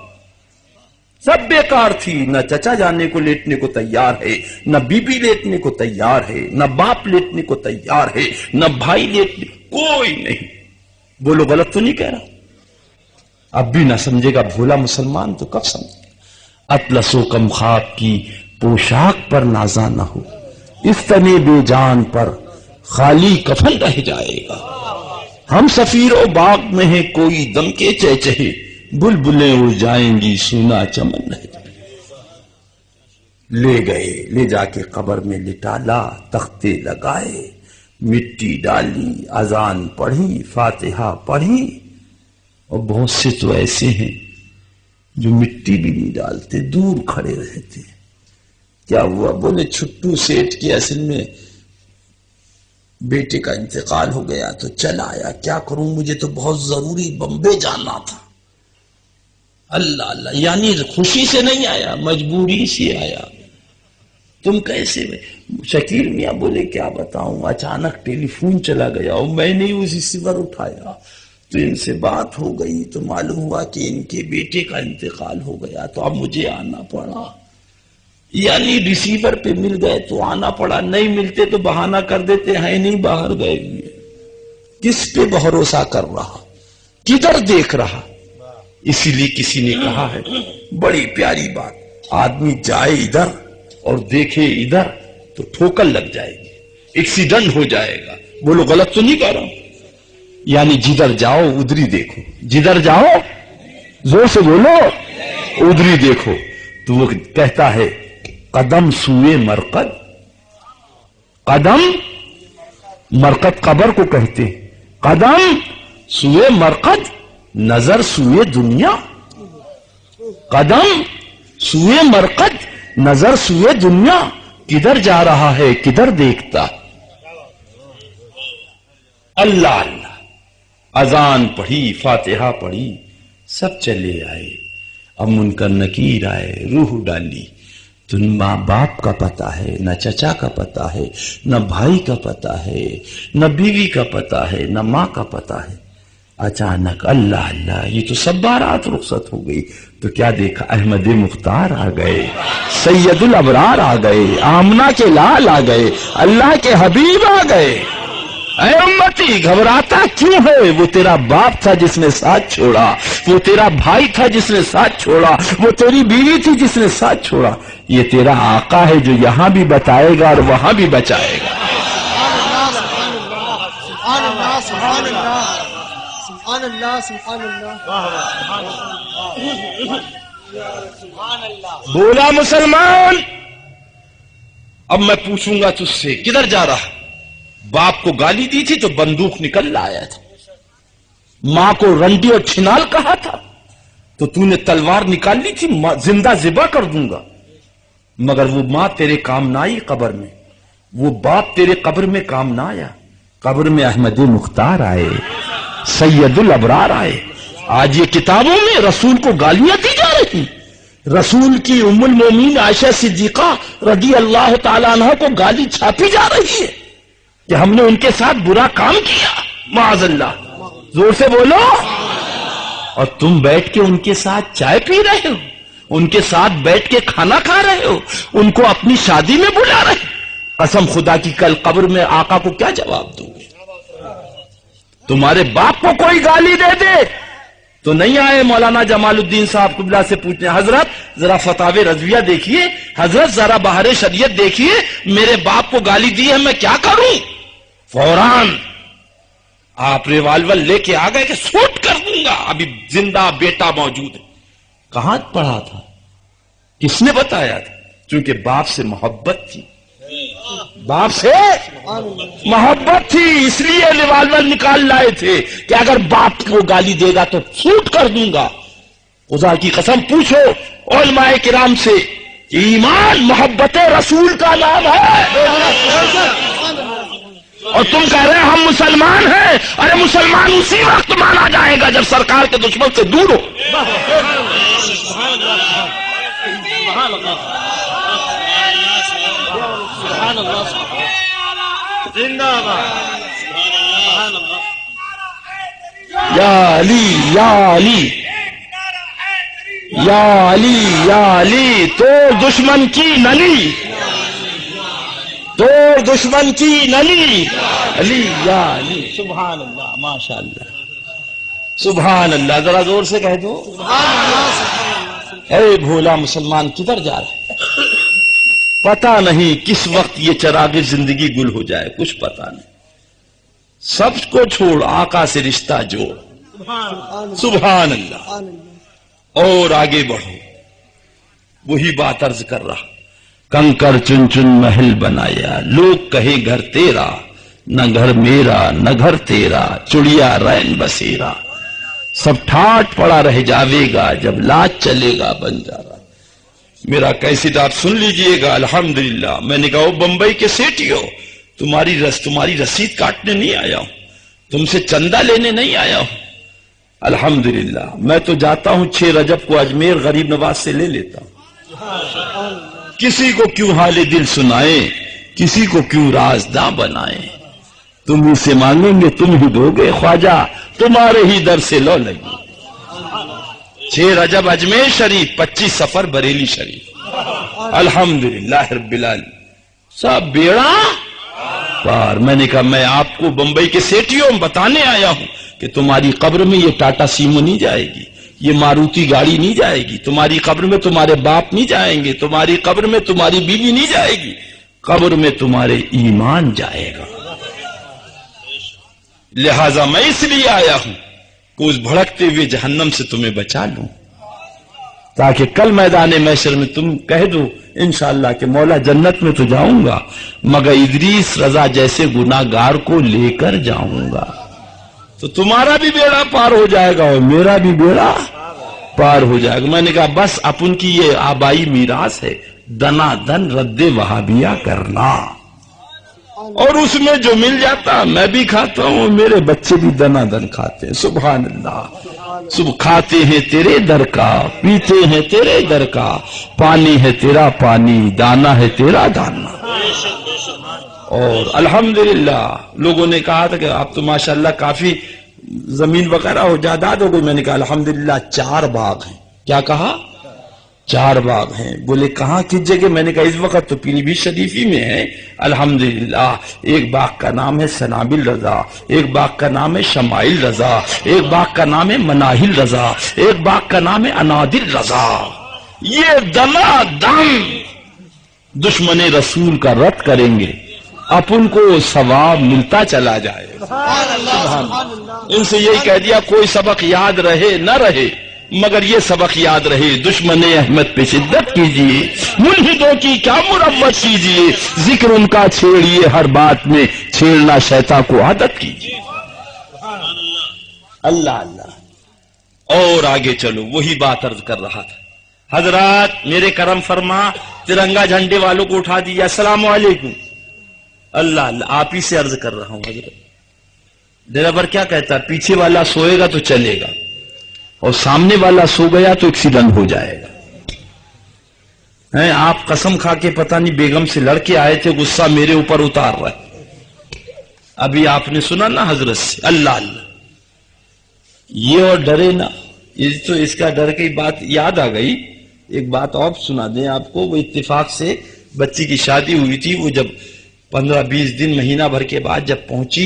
سب بیکار تھی۔ نہ چچا جانے کو لیٹنے کو تیار ہے، نہ بی بی لیٹنے کو تیار ہے، نہ باپ لیٹنے کو تیار ہے، نہ بھائی لیٹنے، کوئی نہیں۔ بولو غلط تو نہیں کہہ رہا؟ اب بھی نہ سمجھے گا بھولا مسلمان تو کب سمجھے؟ اطلس و کم خواب کی پوشاک پر نازا نہ ہو، اس تنے بے جان پر خالی کفن رہ جائے گا۔ ہم سفیر و باغ میں ہیں کوئی دم کے چہچہے، بلبلیں اڑ جائیں گی سونا چمن رہ جائے۔ لے گئے، لے جا کے قبر میں لٹالا، تختے لگائے، مٹی ڈالی، اذان پڑھی، فاتحہ پڑھی۔ اور بہت سے تو ایسے ہیں جو مٹی بھی نہیں ڈالتے، دور کھڑے رہتے۔ کیا ہوا؟ بولے چھٹو سیٹھ کی اصل میں بیٹے کا انتقال ہو گیا تو چلا آیا، کیا کروں مجھے تو بہت ضروری بمبے جانا تھا۔ اللہ اللہ، یعنی خوشی سے نہیں آیا، مجبوری سے آیا۔ تم کیسے؟ شکیل میاں بولے کیا بتاؤں، اچانک ٹیلی فون چلا گیا اور میں نے اسی سور اٹھایا تو ان سے بات ہو گئی تو معلوم ہوا کہ ان کے بیٹے کا انتقال ہو گیا، تو اب مجھے آنا پڑا۔ یعنی ریسیور پہ مل گئے تو آنا پڑا، نہیں ملتے تو بہانہ کر دیتے ہیں نہیں باہر گئے ہوئے۔ کس پہ بھروسہ کر رہا؟ کدھر دیکھ رہا؟ اسی لیے کسی نے کہا ہے بڑی پیاری بات، آدمی جائے ادھر اور دیکھے ادھر تو ٹھوکر لگ جائے گی، ایکسیڈنٹ ہو جائے گا. بولو غلط تو نہیں کہہ رہا ہوں؟ یعنی جدھر جاؤ ادھری دیکھو، جدھر جاؤ زور سے بولو ادھری دیکھو. تو وہ کہتا ہے قدم سوئے مرقد، قدم مرقد قبر کو کہتے، قدم سوئے مرقد نظر سوئے دنیا، قدم سوئے مرقد نظر سوئے دنیا. کدھر جا رہا ہے کدھر دیکھتا؟ اللہ اللہ. اذان پڑھی، فاتحہ پڑھی، سب چلے آئے. اب منکر نکیر آئے، روح ڈالی. تو ماں باپ کا پتہ ہے، نہ چچا کا پتہ ہے، نہ بھائی کا پتہ ہے، نہ بیوی کا پتہ ہے، نہ ماں کا پتہ ہے. اچانک اللہ اللہ یہ تو سب بارات رخصت ہو گئی. تو کیا دیکھا؟ احمد مختار آ گئے، سید الابرار آ گئے، آمنہ کے لال آ گئے، اللہ کے حبیب آ گئے. اے امتی گھبراتا کیوں ہے؟ وہ تیرا باپ تھا جس نے ساتھ چھوڑا، وہ تیرا بھائی تھا جس نے ساتھ چھوڑا، وہ تیری بیوی تھی جس نے ساتھ چھوڑا. یہ تیرا آقا ہے جو یہاں بھی بتائے گا اور وہاں بھی بچائے گا. سبحان اللہ سبحان اللہ سبحان اللہ سبحان اللہ. بولا مسلمان. اب میں پوچھوں گا تجھ سے کدھر جا رہا؟ باپ کو گالی دی تھی تو بندوق نکل لایا تھا، ماں کو رنڈی اور چھنال کہا تھا تو تو نے تلوار نکال لی تھی، زندہ ذبح کر دوں گا. مگر وہ ماں تیرے کام نہ آئی قبر میں، وہ باپ تیرے قبر میں کام نہ آیا. قبر میں احمد مختار آئے، سید الابرار آئے. آج یہ کتابوں میں رسول کو گالیاں دی جا رہی. رسول کی ام المومنین عائشہ صدیقہ رضی اللہ تعالیٰ عنہ کو گالی چھاپی جا رہی ہے کہ ہم نے ان کے ساتھ برا کام کیا، معاذ اللہ. زور سے بولو. اور تم بیٹھ کے ان کے ساتھ چائے پی رہے ہو، ان کے ساتھ بیٹھ کے کھانا کھا رہے ہو، ان کو اپنی شادی میں بلا رہے. قسم خدا کی کل قبر میں آقا کو کیا جواب دو گے؟ تمہارے باپ کو کوئی گالی دے دے تو نہیں آئے مولانا جمال الدین صاحب قبلہ سے پوچھنے، حضرت ذرا فتاوی رضویہ دیکھیے، حضرت ذرا بہار شریعت دیکھیے، میرے باپ کو گالی دی ہے میں کیا کروں؟ فوراً آپ ریوالور لے کے آ گئے کہ شوٹ کر دوں گا، ابھی زندہ بیٹا موجود ہے. کہاں پڑھا تھا؟ کس نے بتایا تھا؟ چونکہ باپ سے محبت تھی، باپ سے محبت تھی، اس لیے ریوالور نکال لائے تھے کہ اگر باپ کو گالی دے گا تو شوٹ کر دوں گا. خدا کی قسم پوچھو علماء کرام سے، ایمان محبت رسول کا نام ہے. اور تم کہہ رہے ہیں ہم مسلمان ہیں. ارے مسلمان اسی وقت مانا جائے گا جب سرکار کے دشمن سے دور ہو. یا علی یا علی یا علی یا علی، توڑ دشمن کی نلی، توڑ دشمن کی نلی. علی یا علی. سبحان اللہ، ماشاء اللہ، سبحان اللہ. ذرا زور سے کہہ دو. اے بھولا مسلمان کدھر جا رہا ہے؟ پتہ نہیں کس وقت یہ چراغ زندگی گل ہو جائے، کچھ پتہ نہیں. سب کو چھوڑ، آقا سے رشتہ جوڑ. سبحان اللہ. اور آگے بڑھو. وہی بات عرض کر رہا، کنکر چن چن محل بنایا، لوگ کہے گھر تیرا، نہ گھر میرا نہ گھر تیرا، چڑیا رین بسیرا. سب ٹھاٹ پڑا رہ جاوے گا، جب لاج چلے گا بن جا رہا. میرا کیسٹ آپ سن لیجئے گا. الحمدللہ. میں نے کہا بمبئی کے سیٹی ہو، تمہاری رسید کاٹنے نہیں آیا ہوں، تم سے چندہ لینے نہیں آیا ہوں. الحمدللہ. میں تو جاتا ہوں 6 رجب کو اجمیر غریب نواز سے لے لیتا ہوں. کسی کو کیوں حال دل سنائیں، کسی کو کیوں رازداں بنائیں. تم ہی سے مانگیں گے تم ہی دو گے، خواجہ تمہارے ہی در سے لو لگی. 6 رجب اجمیر شریف، 25 سفر بریلی شریف. الحمدللہ رب العالمین. سب بیڑا پار. میں نے کہا میں آپ کو بمبئی کے سیٹیوں بتانے آیا ہوں کہ تمہاری قبر میں یہ ٹاٹا سیمو نہیں جائے گی، یہ ماروتی گاڑی نہیں جائے گی، تمہاری قبر میں تمہارے باپ نہیں جائیں گے، تمہاری قبر میں تمہاری بیوی نہیں جائے گی. قبر میں تمہارے ایمان جائے گا. لہذا میں اس لیے آیا ہوں کہ اس بھڑکتے ہوئے جہنم سے تمہیں بچا لوں، تاکہ کل میدان محشر میں تم کہہ دو انشاءاللہ کہ مولا جنت میں تو جاؤں گا مگر ادریس رضا جیسے گناہگار کو لے کر جاؤں گا. تو تمہارا بھی بیڑا پار ہو جائے گا اور میرا بھی بیڑا پار ہو جائے گا. میں نے کہا بس اپن کی یہ آبائی میراث ہے، دنا دن رد وہابیہ کرنا، اور اس میں جو مل جاتا میں بھی کھاتا ہوں، میرے بچے بھی دنا دن کھاتے ہیں. سبحان اللہ. صبح کھاتے ہیں تیرے در کا، پیتے ہیں تیرے در کا، پانی ہے تیرا پانی، دانا ہے تیرا دانا. اور الحمدللہ لوگوں نے کہا تھا کہ آپ تو ماشاءاللہ کافی زمین وغیرہ ہو جائیداد ہو گئی. میں نے کہا الحمدللہ 4 باغ ہیں. کیا کہا؟ 4 باغ ہیں. بولے کہاں کس جگہ؟ میں نے کہا اس وقت تو پیلی بھیت شریفی میں ہے الحمدللہ. ایک باغ کا نام ہے سنابل رضا، ایک باغ کا نام ہے شمائل رضا، ایک باغ کا نام ہے مناہل رضا، ایک باغ کا نام ہے انادل رضا. یہ دنا دم دشمن رسول کا رد کریں گے، اپن کو ثواب ملتا چلا جائے. ان سے یہی کہہ دیا کوئی سبق یاد رہے نہ رہے مگر یہ سبق یاد رہے، دشمن احمد پہ شدت کیجیے، ملحدوں کی کیا مرمت کیجیے، ذکر ان کا چھیڑیے، ہر بات میں چھیڑنا شیطان کو عادت کیجیے. اللہ اللہ. اور آگے چلو، وہی بات عرض کر رہا تھا. حضرات میرے کرم فرما، ترنگا جھنڈے والوں کو اٹھا دیجیے. السلام علیکم. اللہ اللہ. آپ ہی سے عرض کر رہا ہوں حضرت. ڈرائیور کیا کہتا ہے؟ پیچھے والا سوئے گا تو چلے گا اور سامنے والا سو گیا تو ایکسیڈنٹ ہو جائے گا. آپ قسم کھا کے پتہ نہیں بیگم سے لڑ کے آئے تھے، غصہ میرے اوپر اتار رہا ہے. ابھی آپ نے سنا نا حضرت سے. اللہ اللہ. یہ اور ڈرے نا، تو اس کا ڈر کی بات یاد آ گئی. ایک بات اور سنا دیں آپ کو. وہ اتفاق سے بچی کی شادی ہوئی تھی، وہ جب 15-20 دن مہینہ بھر کے بعد جب پہنچی،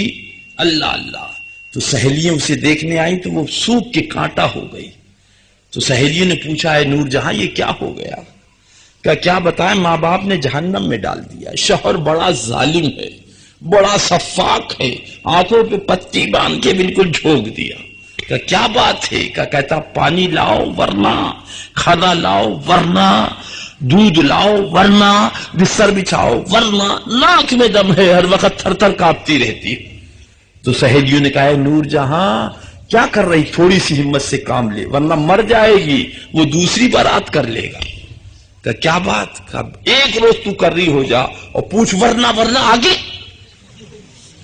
اللہ اللہ، تو سہیلیاں اسے دیکھنے آئیں تو وہ سوکھ کے کانٹا ہو گئی. تو سہیلیوں نے پوچھا ہے نور جہاں یہ کیا ہو گیا؟ کیا بتائیں، ماں باپ نے جہنم میں ڈال دیا. شوہر بڑا ظالم ہے، بڑا صفاق ہے، آنکھوں پہ پتی باندھ کے بالکل جھونک دیا. کیا بات ہے؟ کہتا پانی لاؤ ورنہ، کھانا لاؤ ورنہ، دودھ لاؤ ورنہ، بستر بچھاؤ ورنہ. ناک میں دم ہے، ہر وقت تھر تھر کانپتی رہتی. تو سہیلیوں نے کہا نور جہاں کیا کر رہی، تھوڑی سی ہمت سے کام لے ورنہ مر جائے گی، وہ دوسری بارات کر لے گا. کیا بات؟ ایک روز تو کر رہی ہو جا اور پوچھ ورنہ آگے.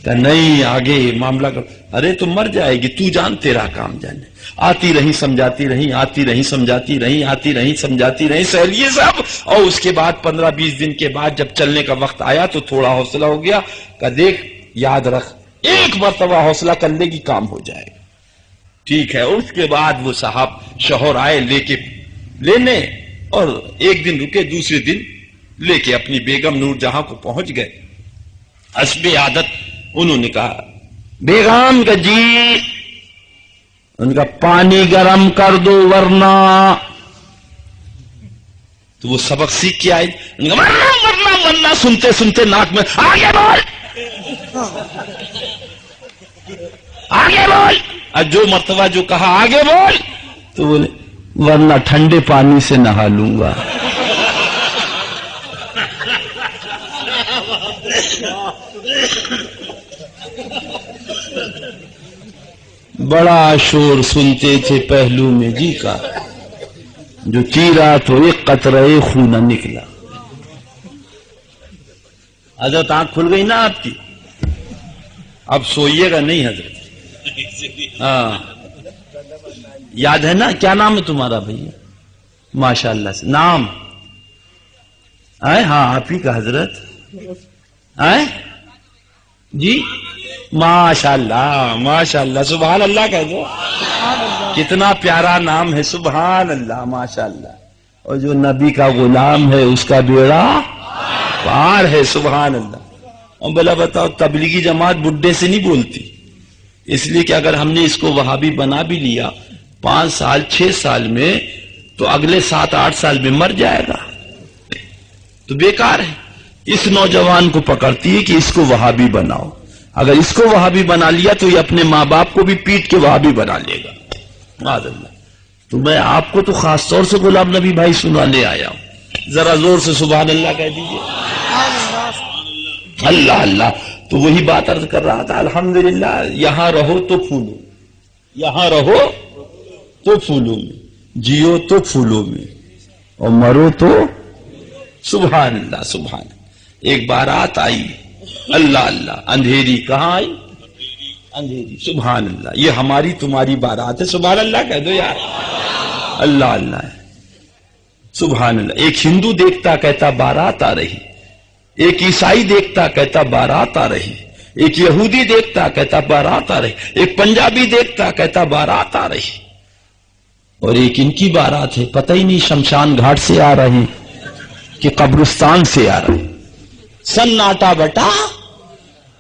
نہیں آگے معاملہ کر. ارے تو مر جائے گی، تو جان تیرا کام جانے. آتی رہی سمجھاتی رہی، آتی رہی سمجھاتی رہی، آتی رہی سمجھاتی رہی سہیلیے صاحب. اور اس کے بعد 15-20 دن کے بعد جب چلنے کا وقت آیا تو تھوڑا حوصلہ ہو گیا. کہ دیکھ یاد رکھ، ایک مرتبہ حوصلہ کرنے کی کام ہو جائے گا. ٹھیک ہے. اس کے بعد وہ صاحب شوہر آئے لے کے لینے، اور ایک دن رکے، دوسرے دن لے کے اپنی بیگم نور جہاں کو پہنچ گئے. حسب عادت انہوں نے کہا بیگم کا جی، ان کا پانی گرم کر دو ورنہ. تو وہ سبق سیکھ کے آئے، ورنہ سنتے سنتے ناک میں آگے بول آگے بول. اور جو مرتبہ جو کہا آگے بول تو بولے ورنہ ٹھنڈے پانی سے نہا لوں گا. بڑا شور سنتے تھے پہلو میں جی کا، جو چیرا تو ایک قطرہ خون نہ نکلا. حضرت آنکھ کھل گئی نا آپ کی، اب سوئیے گا نہیں حضرت. ہاں یاد ہے نا؟ کیا نام ہے تمہارا بھیا؟ ماشاء اللہ سے نام ہاں آپ ہی کا حضرت جی. ماشاء اللہ ماشاء اللہ، سبحان اللہ کہہ دو. کتنا پیارا نام ہے، سبحان اللہ ماشاء اللہ. اور جو نبی کا غلام ہے اس کا بیڑا پار ہے، سبحان اللہ. اور بلا بتاؤ تبلیغی جماعت بڈھے سے نہیں بولتی، اس لیے کہ اگر ہم نے اس کو وہابی بنا بھی لیا 5 سال 6 سال میں تو اگلے 7-8 سال میں مر جائے گا، تو بیکار ہے. اس نوجوان کو پکڑتی ہے کہ اس کو وہابی بناؤ. اگر اس کو وہابی بنا لیا تو یہ اپنے ماں باپ کو بھی پیٹ کے وہابی بنا لے گا. معاذ اللہ. تو میں آپ کو تو خاص طور سے غلام نبی بھائی سنانے آیا ہوں. ذرا زور سے سبحان اللہ کہہ دیجیے. اللہ اللہ. تو وہی بات عرض کر رہا تھا. الحمدللہ یہاں رہو تو پھولو, یہاں رہو تو پھولوں میں, جیو تو پھولوں میں, اور مرو تو سبحان اللہ سبحان اللہ. ایک بارات آئی, اللہ اللہ, اندھیری کہاں آئی؟ اندھیری. سبحان اللہ. یہ ہماری تمہاری بارات ہے. سبحان اللہ کہہ دو یار. اللہ اللہ ہے. سبحان اللہ. ایک ہندو دیکھتا کہتا بارات آ رہی, ایک عیسائی دیکھتا کہتا بارات آ رہی, ایک یہودی دیکھتا کہتا بارات آ رہی, ایک پنجابی دیکھتا کہتا بارات آ رہی, اور ایک ان کی بارات ہے, پتہ ہی نہیں شمشان گھاٹ سے آ رہے کہ قبرستان سے آ رہے. سناٹا بٹا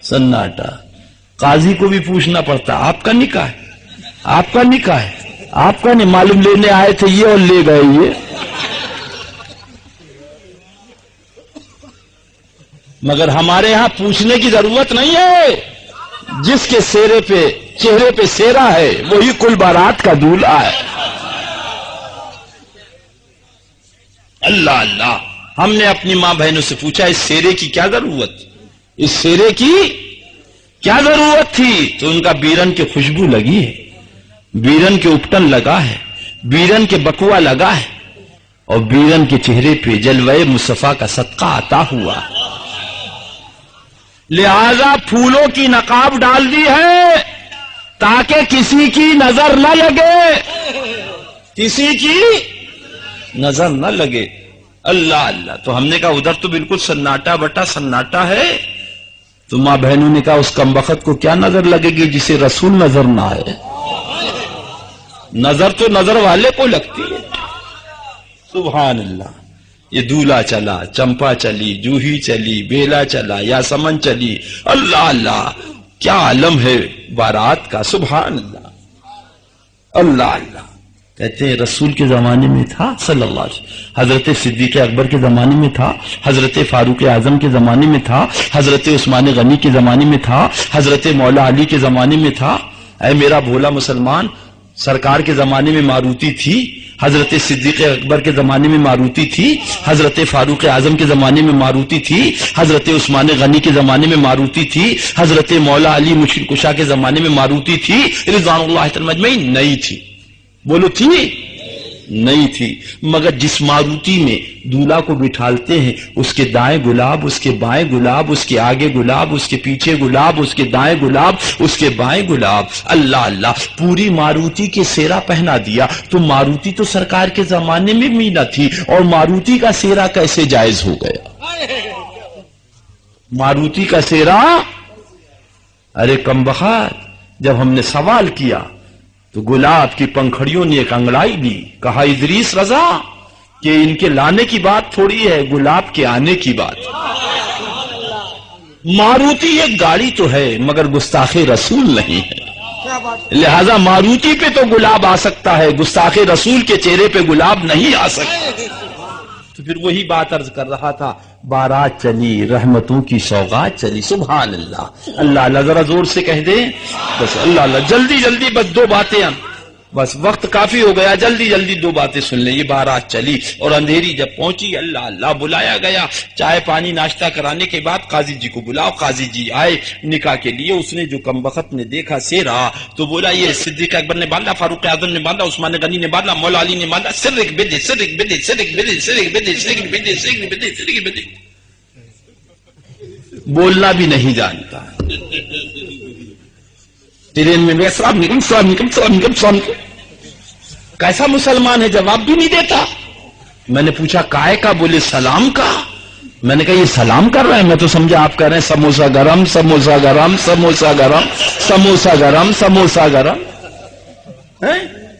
سناٹا. قاضی کو بھی پوچھنا پڑتا آپ کا نکاح ہے, آپ کا نکاح ہے, آپ کا نہیں معلوم, لینے آئے تھے یہ اور لے گئے یہ. مگر ہمارے ہاں پوچھنے کی ضرورت نہیں ہے. جس کے چہرے پہ سیرا ہے وہی کل بارات کا دولہا ہے. اللہ اللہ. ہم نے اپنی ماں بہنوں سے پوچھا اس سیرے کی کیا ضرورت, اس سیرے کی کیا ضرورت تھی؟ تو ان کا بیرن کی خوشبو لگی ہے, بیرن کے اپٹن لگا ہے, بیرن کے بکوا لگا ہے, اور بیرن کے چہرے پہ جلوہ مصطفیٰ کا صدقہ عطا ہوا. لہذا پھولوں کی نقاب ڈال دی ہے تاکہ کسی کی نظر نہ لگے, کسی کی نظر نہ لگے. اللہ اللہ. تو ہم نے کہا ادھر تو بالکل سناٹا بٹا سناٹا ہے. تو ماں بہنوں نے کہا اس کمبخت کو کیا نظر لگے گی جسے رسول نظر نہ آئے. نظر تو نظر والے کو لگتی ہے. سبحان اللہ. یہ دولہا چلا, چمپا چلی, جوہی چلی, بیلا چلا, یاسمن چلی. اللہ اللہ. کیا عالم ہے بارات کا. سبحان اللہ. اللہ اللہ. کہتے ہیں رسول کے زمانے میں تھا صلی اللہ علیہ وسلم, حضرت صدیق اکبر کے زمانے میں تھا, حضرت فاروق اعظم کے زمانے میں تھا, حضرت عثمان غنی کے زمانے میں تھا, حضرت مولا علی کے زمانے میں تھا. اے میرا بھولا مسلمان, سرکار کے زمانے میں ماروتی تھی, حضرت صدیق اکبر کے زمانے میں ماروتی تھی, حضرت فاروق اعظم کے زمانے میں ماروتی تھی, حضرت عثمان غنی کے زمانے میں ماروتی تھی, حضرت مولا علی مشکل کشا کے زمانے میں ماروتی تھی, رضوان اللہ تعالی اجمعین نہیں تھی. بولو تھی؟ نہیں تھی. مگر جس ماروتی میں دولہا کو بٹھالتے ہیں اس کے دائیں گلاب, اس کے بائیں گلاب, اس کے آگے گلاب, اس کے پیچھے گلاب, اس کے دائیں گلاب, اس کے بائیں گلاب. اللہ اللہ. پوری ماروتی کے سیرا پہنا دیا. تو ماروتی تو سرکار کے زمانے میں بھی نہ تھی, اور ماروتی کا سیرا کیسے جائز ہو گیا؟ ماروتی کا سیرا. ارے کمبخت, جب ہم نے سوال کیا تو گلاب کی پنکھڑیوں نے ایک انگڑائی دی. کہا ادریس رضا کہ ان کے لانے کی بات تھوڑی ہے, گلاب کے آنے کی بات. ماروتی ایک گاڑی تو ہے مگر گستاخ رسول نہیں ہے. لہذا ماروتی پہ تو گلاب آ سکتا ہے, گستاخ رسول کے چہرے پہ گلاب نہیں آ سکتا. تو پھر وہی بات عرض کر رہا تھا, بارات چلی, رحمتوں کی سوغات چلی. سبحان اللہ. اللہ اللہ. ذرا زور سے کہہ دیں بس. اللہ اللہ. جلدی جلدی بس دو باتیں, بس وقت کافی ہو گیا, جلدی جلدی دو باتیں سن لیں. یہ بارات چلی اور اندھیری جب پہنچی, اللہ اللہ, بلایا گیا. چائے پانی ناشتہ کرانے کے بعد قاضی جی کو بلاؤ. قاضی جی آئے نکاح کے لیے. اس نے جو کمبخت نے دیکھا سیرا تو بولا یہ صدیق اکبر نے باندھا, فاروق اعظم نے باندھا, عثمان غنی نے باندھا, مولا علی نے باندھا. سرک بدے سرک بدے سرک بدے سرک بدے سرک بدے سرک بدے سرک بدے. بولنا بھی نہیں جانتا. ٹرین میں السلام علیکم السلام علیکم السلام علیکم السلام علیکم. کیسا مسلمان ہے, جواب بھی نہیں دیتا. میں نے پوچھا کائے کا؟ بولے سلام کا. میں نے کہا یہ سلام کر رہے ہیں؟ میں تو سمجھا آپ کر رہے ہیں سموسا گرم سموسا گرم سموسا گرم سموسا گرم سموسا گرم.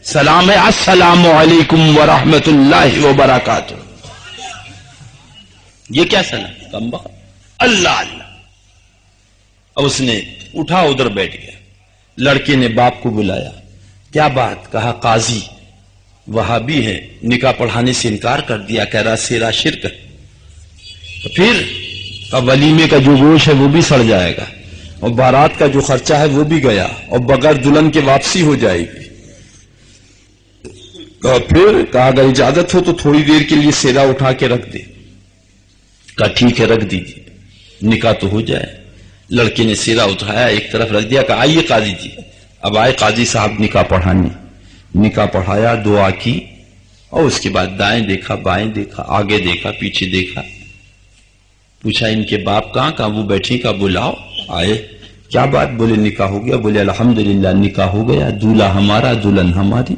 سلام ہے السلام علیکم ورحمۃ اللہ وبرکاتہ. یہ کیا سلام؟ کمبخت. اللہ اللہ. اب اس نے اٹھا ادھر بیٹھ گیا. لڑکے نے باپ کو بلایا. کیا بات؟ کہا قاضی وہابی ہے, نکاح پڑھانے سے انکار کر دیا, کہہ رہا سیرا شرک ہے. پھر اب ولیمے کا جو گوشت ہے وہ بھی سڑ جائے گا، اور بارات کا جو خرچہ ہے وہ بھی گیا، اور بغیر دلہن کے واپسی ہو جائے گی۔ پھر کہا اگر اجازت ہو تو تھوڑی دیر کے لیے سیرا اٹھا کے رکھ دے۔ کہا ٹھیک ہے رکھ دیجیے، نکاح تو ہو جائے۔ لڑکے نے سیرا اٹھایا ایک طرف رکھ دیا، کہا آئیے قاضی جی۔ اب آئے قاضی صاحب نکاح پڑھانے، نکاح پڑھایا، دعا کی، اور اس کے بعد دائیں دیکھا، بائیں دیکھا، آگے دیکھا، پیچھے دیکھا، پوچھا ان کے باپ کہاں وہ بیٹھی، کا بلاؤ۔ آئے، کیا بات؟ بولے نکاح ہو گیا۔ بولے الحمدللہ نکاح ہو گیا، دولہا ہمارا دلہن ہماری۔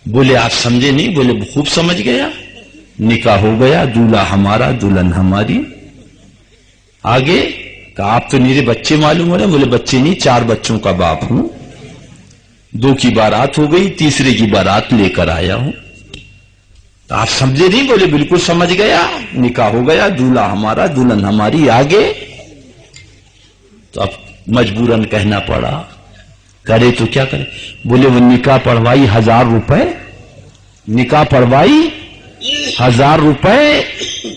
بولے آپ سمجھے نہیں؟ بولے خوب سمجھ گیا، نکاح ہو گیا، دولہا ہمارا دلہن ہماری۔ آگے کہا آپ تو میرے بچے معلوم ہو رہے ہیں۔ بولے بچے نہیں، 4 بچوں کا باپ ہوں، 2 کی بارات ہو گئی، تیسرے کی بارات لے کر آیا ہوں۔ تو آپ سمجھے نہیں؟ بولے بالکل سمجھ گیا، نکاح ہو گیا، دولہا ہمارا دلہن ہماری۔ آگے تو اب مجبوراً کہنا پڑا، کرے تو کیا کرے؟ بولے وہ نکاح پڑھوائی 1000 روپے، نکاح پڑھوائی 1000 روپے۔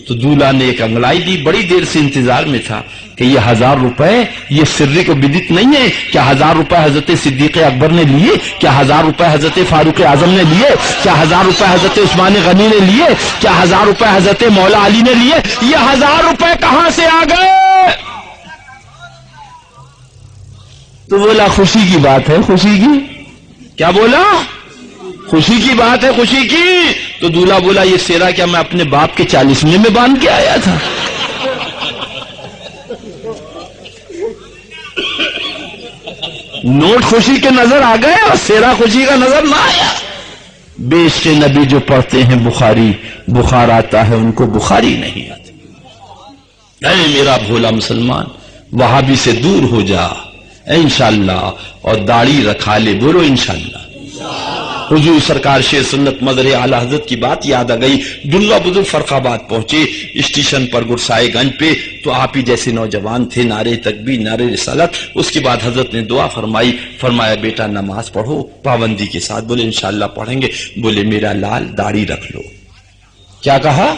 تو دولہا نے ایک انگڑائی دی، بڑی دیر سے انتظار میں تھا کہ یہ 1000 روپے یہ سری کو بدت نہیں ہے کیا؟ 1000 روپے حضرت صدیق اکبر نے لیے کیا؟ 1000 روپے حضرت فاروق اعظم نے لیے کیا؟ 1000 روپے حضرت عثمان غنی نے لیے کیا؟ 1000 روپے حضرت مولا علی نے لیے؟ یہ 1000 روپے کہاں سے آ گئے؟ تو بولا خوشی کی بات ہے، خوشی کی۔ کیا بولا؟ خوشی کی بات ہے، خوشی کی۔ تو دولہا بولا یہ سیرا کیا میں اپنے باپ کے 40ویں میں باندھ کے آیا تھا؟ نوٹ خوشی کے نظر آ گئے اور سیرا خوشی کا نظر نہ آیا۔ بیشتر نبی جو پڑھتے ہیں بخاری، بخار آتا ہے، ان کو بخاری نہیں آتی۔ اے میرا بھولا مسلمان، وہابی سے دور ہو جا انشاءاللہ، اور داڑھی رکھا لے، بولو انشاءاللہ۔ حضور سرکار شیر سنت مظہر اعلی حضرت کی بات یاد آ گئی۔ دلہ بزرگ فرق آباد پہنچے، اسٹیشن پر گرسائے گنج پہ، تو آپ ہی جیسے نوجوان تھے، نعرے تکبیر، نعرے رسالت۔ اس کے بعد حضرت نے دعا فرمائی، فرمایا بیٹا نماز پڑھو پابندی کے ساتھ۔ بولے انشاءاللہ پڑھیں گے۔ بولے میرا لال داڑھی رکھ لو۔ کیا کہا؟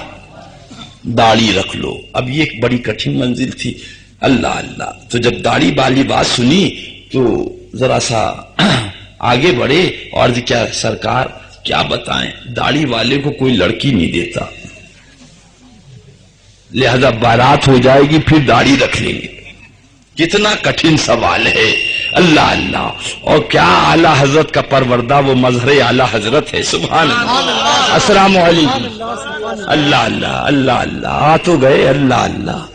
داڑھی رکھ لو۔ اب یہ ایک بڑی کٹھن منزل تھی۔ اللہ اللہ، تو جب داڑھی والی بات سنی تو ذرا سا آگے بڑھے، اور کیا سرکار کیا بتائیں، داڑھی والے کو کوئی لڑکی نہیں دیتا، لہذا بارات ہو جائے گی پھر داڑھی رکھ لیں گے۔ کتنا کٹھن سوال ہے، اللہ اللہ۔ اور کیا اعلی حضرت کا پروردہ وہ مظہر اعلی حضرت ہے، سبحان اللہ۔ السلام علیکم، اللہ اللہ اللہ اللہ۔ آ تو گئے، اللہ اللہ۔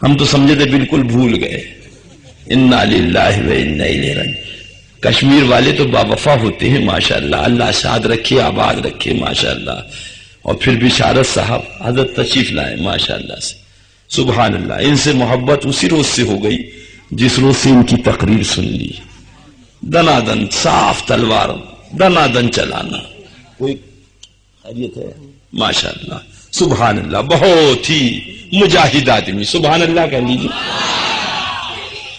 ہم تو سمجھے تھے بالکل بھول گئے۔ انا للہ و انا الیہ راجعون۔ کشمیر والے تو باوفا ہوتے ہیں ماشاءاللہ، اللہ شاد رکھے، آباد رکھے ماشاءاللہ۔ اور پھر بشارت صاحب حضرت تشریف لائے ماشاءاللہ سے، سبحان اللہ۔ ان سے محبت اسی روز سے ہو گئی جس روز سے ان کی تقریر سن لی۔ دنا دن صاف تلوار، دنا دن چلانا۔ کوئی خیریت ہے ماشاءاللہ، سبحان اللہ۔ بہت ہی مجاہد آدمی، سبحان اللہ کہہ لیجیے۔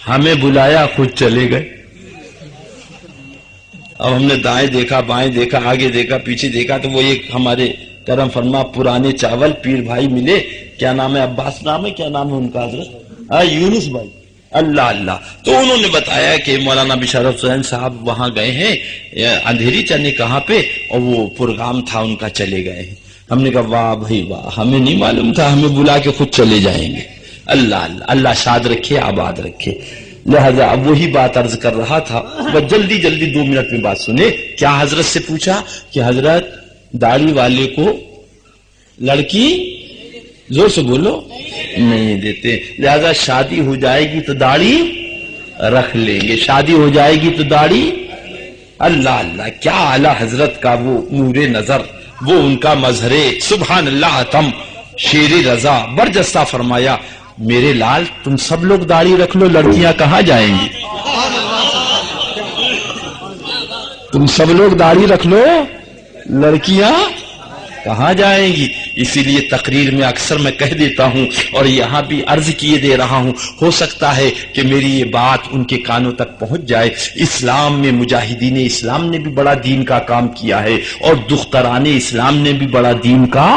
ہمیں بلایا، خود چلے گئے۔ اب ہم نے دائیں دیکھا، بائیں دیکھا، آگے دیکھا، پیچھے دیکھا، تو وہ ایک ہمارے کرم فرما پرانے چاول پیر بھائی ملے۔ کیا نام ہے؟ عباس نام ہے، کیا نام ہے ان کا حضرت؟ یونس بھائی، اللہ اللہ۔ تو انہوں نے بتایا کہ مولانا بشارت حسین صاحب وہاں گئے ہیں، اندھیری چنے کہاں پہ، اور وہ پروگرام تھا ان کا، چلے گئے ہیں۔ ہم نے کہا واہ بھائی واہ، ہمیں نہیں معلوم تھا، ہمیں بلا کے خود چلے جائیں گے۔ اللہ اللہ، اللہ شاد رکھے، آباد رکھے۔ لہذا اب وہی بات عرض کر رہا تھا، بس جلدی جلدی 2 منٹ میں بات سنے۔ کیا حضرت سے پوچھا کہ حضرت داڑھی والے کو لڑکی زور سے بولو نہیں دیتے، لہذا شادی ہو جائے گی تو داڑھی رکھ لیں گے، شادی ہو جائے گی تو داڑھی۔ اللہ اللہ، کیا اعلی حضرت کا وہ نور نظر، وہ ان کا مظہر، سبحان اللہ۔ تم شیر رضا برجستہ فرمایا، میرے لال تم سب لوگ داڑھی رکھ لو، لڑکیاں کہاں جائیں گی؟ تم سب لوگ داڑھی رکھ لو، لڑکیاں کہاں جائیں گی؟ اسی لیے تقریر میں اکثر میں کہہ دیتا ہوں، اور یہاں بھی عرض کیے دے رہا ہوں، ہو سکتا ہے کہ میری یہ بات ان کے کانوں تک پہنچ جائے۔ اسلام میں مجاہدین اسلام نے بھی بڑا دین کا کام کیا ہے، اور دختران اسلام نے بھی بڑا دین کا۔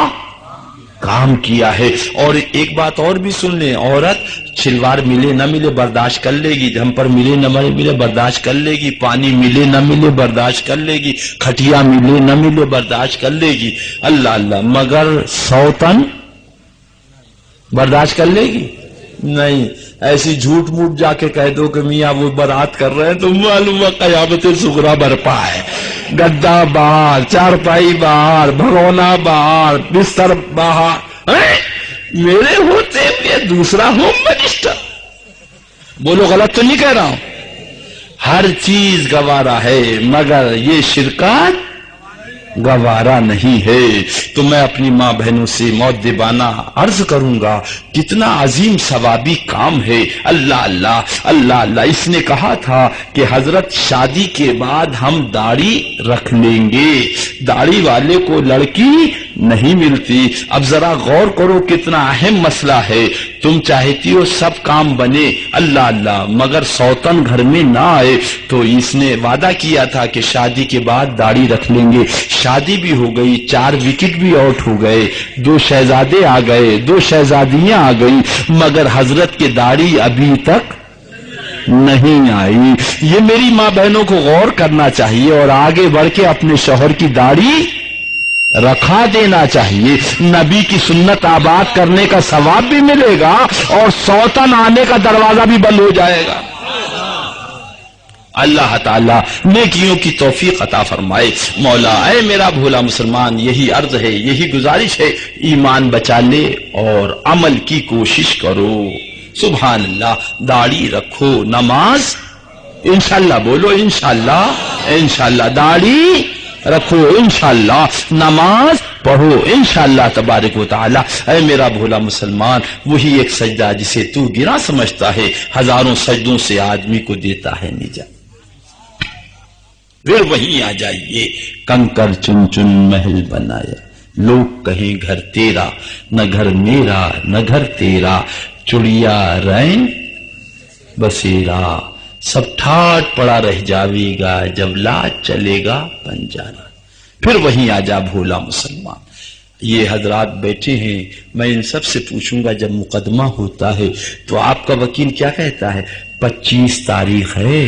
کام کیا ہے۔ اور ایک بات اور بھی سن لیں، عورت شلوار ملے نہ ملے برداشت کر لے گی، جمپر ملے نہ ملے برداشت کر لے گی، پانی ملے نہ ملے برداشت کر لے گی، کھٹیا ملے نہ ملے برداشت کر لے گی، اللہ اللہ، مگر سوتن برداشت کر لے گی نہیں۔ ایسی جھوٹ موٹ جا کے کہہ دو کہ میاں وہ برات کر رہے ہیں تو معلوم ہے قیامت صغریٰ برپا ہے، گدا باہر، چارپائی باہر، بھگونا باہر، بستر باہر، میرے ہوتے ہوئے دوسرا ہوم منسٹر، بولو غلط تو نہیں کہہ رہا ہوں، ہر چیز گوارا ہے مگر یہ شرکت گوارا نہیں ہے۔ تو میں اپنی ماں بہنوں سے مؤدبانہ عرض کروں گا کتنا عظیم ثوابی کام ہے، اللہ اللہ اللہ اللہ۔ اس نے کہا تھا کہ حضرت شادی کے بعد ہم داڑھی رکھ لیں گے، داڑھی والے کو لڑکی نہیں ملتی۔ اب ذرا غور کرو کتنا اہم مسئلہ ہے، تم چاہتی ہو سب کام بنے، اللہ اللہ، مگر سوتن گھر میں نہ آئے۔ تو اس نے وعدہ کیا تھا کہ شادی کے بعد داڑھی رکھ لیں گے، شادی بھی ہو گئی، 4 وکٹ بھی آؤٹ ہو گئے، 2 شہزادے آ گئے، 2 شہزادیاں آ گئی، مگر حضرت کی داڑھی ابھی تک نہیں آئی۔ یہ میری ماں بہنوں کو غور کرنا چاہیے اور آگے بڑھ کے اپنے شوہر کی داڑھی رکھا دینا چاہیے، نبی کی سنت آباد کرنے کا ثواب بھی ملے گا اور سوتن آنے کا دروازہ بھی بند ہو جائے گا۔ اللہ تعالیٰ نیکیوں کی توفیق عطا فرمائے۔ مولا اے میرا بھولا مسلمان، یہی عرض ہے، یہی گزارش ہے، ایمان بچا لے اور عمل کی کوشش کرو۔ سبحان اللہ، داڑھی رکھو، نماز انشاءاللہ بولو، انشاءاللہ انشاءاللہ، داڑھی رکھو انشاءاللہ، نماز پڑھو انشاءاللہ تبارک و تعالی۔ اے میرا بھولا مسلمان، وہی ایک سجدہ جسے تو گرا سمجھتا ہے ہزاروں سجدوں سے آدمی کو دیتا ہے نجات۔ پھر وہیں آ جائیے، کنکر چن چن محل بنایا، لوگ کہیں گھر تیرا، نہ گھر میرا نہ گھر تیرا، چڑیا رین بسیرا، سب ٹھاٹ پڑا رہ جاوے گا، جب لاج چلے گا پنجارا۔ پھر وہیں آ جا بھولا مسلمان۔ یہ حضرات بیٹھے ہیں، میں ان سب سے پوچھوں گا جب مقدمہ ہوتا ہے تو آپ کا وکیل کیا کہتا ہے؟ 25 تاریخ ہے،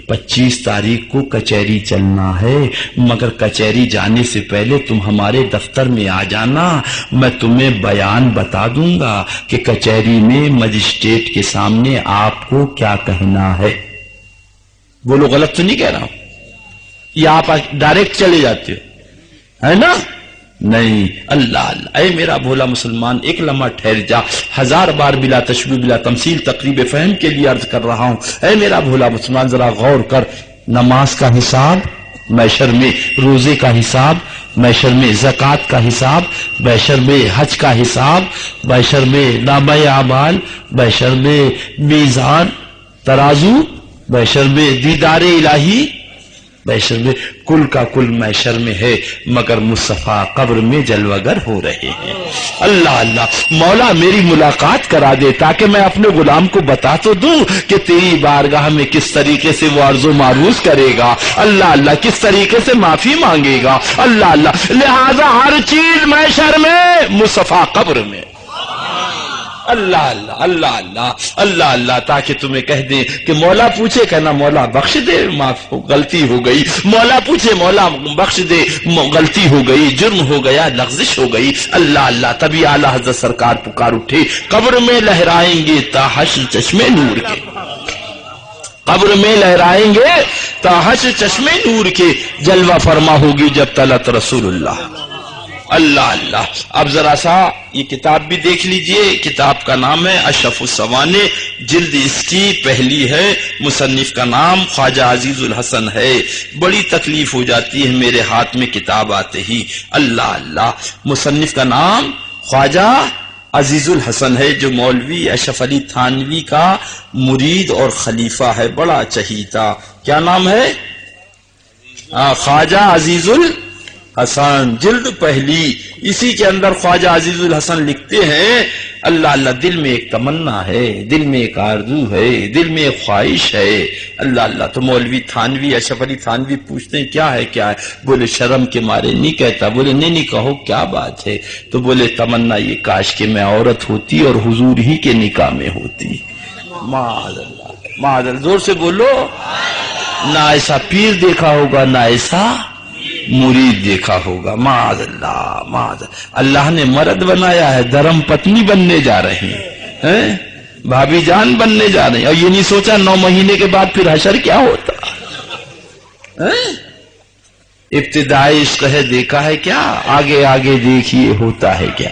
25 تاریخ کو کچہری چلنا ہے، مگر کچہری جانے سے پہلے تم ہمارے دفتر میں آ جانا، میں تمہیں بیان بتا دوں گا کہ کچہری میں مجسٹریٹ کے سامنے آپ کو کیا کہنا ہے۔ بولو غلط تو نہیں کہہ رہا ہوں، یا آپ ڈائریکٹ چلے جاتے ہو، ہے نا؟ نہیں، اللہ اللہ۔ اے میرا بھولا مسلمان، ایک لمحہ ٹھہر جا، 1000 بار بلا تشبیہ بلا تمثیل تقریب فہم کے لیے عرض کر رہا ہوں۔ اے میرا بھولا مسلمان ذرا غور کر، نماز کا حساب محشر میں، روزے کا حساب محشر میں، زکوٰۃ کا حساب محشر میں، حج کا حساب محشر میں، نامہ اعمال محشر میں، میزان ترازو محشر میں، دیدار الہی محشر میں، کل کا کل محشر میں ہے، مگر مصطفیٰ قبر میں جلوہ گر ہو رہے ہیں۔ اللہ اللہ، مولا میری ملاقات کرا دے تاکہ میں اپنے غلام کو بتا تو دوں کہ تیری بارگاہ میں کس طریقے سے وہ عرض و معروض کرے گا، اللہ اللہ کس طریقے سے معافی مانگے گا، اللہ اللہ۔ لہذا ہر چیز محشر میں، مصطفیٰ قبر میں، اللہ اللہ اللہ اللہ اللہ اللہ، تاکہ تمہیں کہہ دیں کہ مولا پوچھے کہنا مولا بخش دے، معاف غلطی ہو گئی، مولا پوچھے مولا بخش دے، غلطی ہو گئی، جرم ہو گیا، لغزش ہو گئی، اللہ اللہ۔ تبھی اعلیٰ حضرت سرکار پکار اٹھے، قبر میں لہرائیں گے تا حشر چشمے نور کے، قبر میں لہرائیں گے تا حشر چشمے نور کے، جلوہ فرما ہوگی جب طلعت رسول اللہ، اللہ اللہ۔ اب ذرا سا یہ کتاب بھی دیکھ لیجئے، کتاب کا نام ہے اشرف السوانح، جلد اس کی پہلی ہے، مصنف کا نام خواجہ عزیز الحسن ہے۔ بڑی تکلیف ہو جاتی ہے میرے ہاتھ میں کتاب آتے ہی، اللہ اللہ۔ مصنف کا نام خواجہ عزیز الحسن ہے، جو مولوی اشرف علی تھانوی کا مرید اور خلیفہ ہے، بڑا چہیتا۔ کیا نام ہے؟ خواجہ عزیز الحسن، جلد پہلی۔ اسی کے اندر خواجہ عزیز الحسن لکھتے ہیں اللہ اللہ دل میں ایک تمنا ہے، دل میں ایک آرزو ہے، دل میں ایک خواہش ہے، اللہ اللہ۔ تو مولوی تھانوی اشرف علی تھانوی پوچھتے ہیں کیا ہے کیا ہے؟ بولے شرم کے مارے نہیں کہتا۔ بولے نہیں کہو کیا بات ہے؟ تو بولے تمنا یہ کاش کہ میں عورت ہوتی اور حضور ہی کے نکاح میں ہوتی۔ معاذ اللہ، معاذ اللہ، زور سے بولو۔ نہ ایسا پیر دیکھا ہوگا نہ ایسا مرید دیکھا ہوگا۔ معاذ اللہ، معاذ اللہ۔ اللہ نے مرد بنایا ہے، دھرم پتنی بننے جا رہے ہیں، بھابی جان بننے جا رہے ہیں، اور یہ نہیں سوچا 9 مہینے کے بعد پھر حشر کیا ہوتا۔ ابتدائی عشق ہے دیکھا ہے کیا، آگے آگے دیکھیے ہوتا ہے کیا۔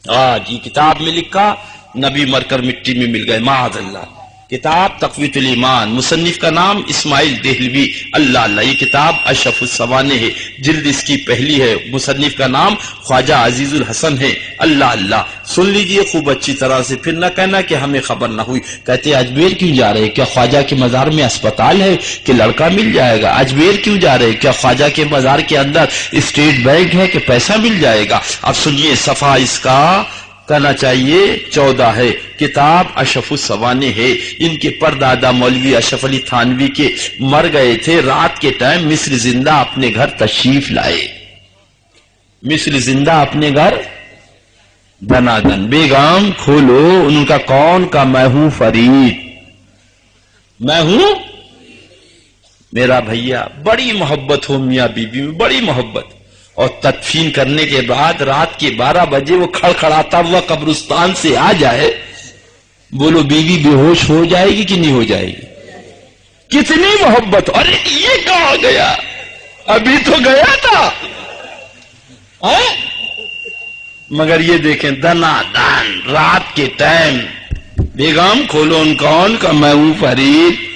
آج یہ کتاب میں لکھا، نبی مر کر مٹی میں مل گئے، معاذ اللہ۔ کتاب تقویت الایمان، مصنف کا نام اسماعیل دہلوی، اللہ اللہ۔ یہ کتاب اشرف السوانح ہے، جلد اس کی پہلی ہے، مصنف کا نام خواجہ عزیز الحسن ہے، اللہ اللہ۔ سن لیجئے خوب اچھی طرح سے، پھر نہ کہنا کہ ہمیں خبر نہ ہوئی۔ کہتے اجمیر کیوں جا رہے؟ کیا خواجہ کے مزار میں اسپتال ہے کہ لڑکا مل جائے گا؟ اجمیر کیوں جا رہے؟ کیا خواجہ کے مزار کے اندر اسٹیٹ بینک ہے کہ پیسہ مل جائے گا؟ اب سنیے، صفحہ اس کا کہنا چاہیے 14 ہے، کتاب اشرف السوانح ہے۔ ان کے پردادا مولوی اشرف علی تھانوی کے مر گئے تھے، رات کے ٹائم مصر زندہ اپنے گھر تشریف لائے، مصر زندہ اپنے گھر دنادن۔ بیگم کھولو، ان کا کون کا میں ہوں فرید، میں ہوں میرا بھیا۔ بڑی محبت ہو میاں بیوی میں، بڑی محبت۔ اور تدفین کرنے کے بعد رات کے 12 بجے وہ کھڑکھڑاتا ہوا قبرستان سے آ جائے، بولو بیوی بے ہوش ہو جائے گی کہ نہیں ہو جائے گی؟ کتنی محبت! ارے یہ کہاں گیا؟ ابھی تو گیا تھا۔ مگر یہ دیکھیں دنا دن رات کے ٹائم، بیگم کھولو، ان کون کا میں ہوں فرید۔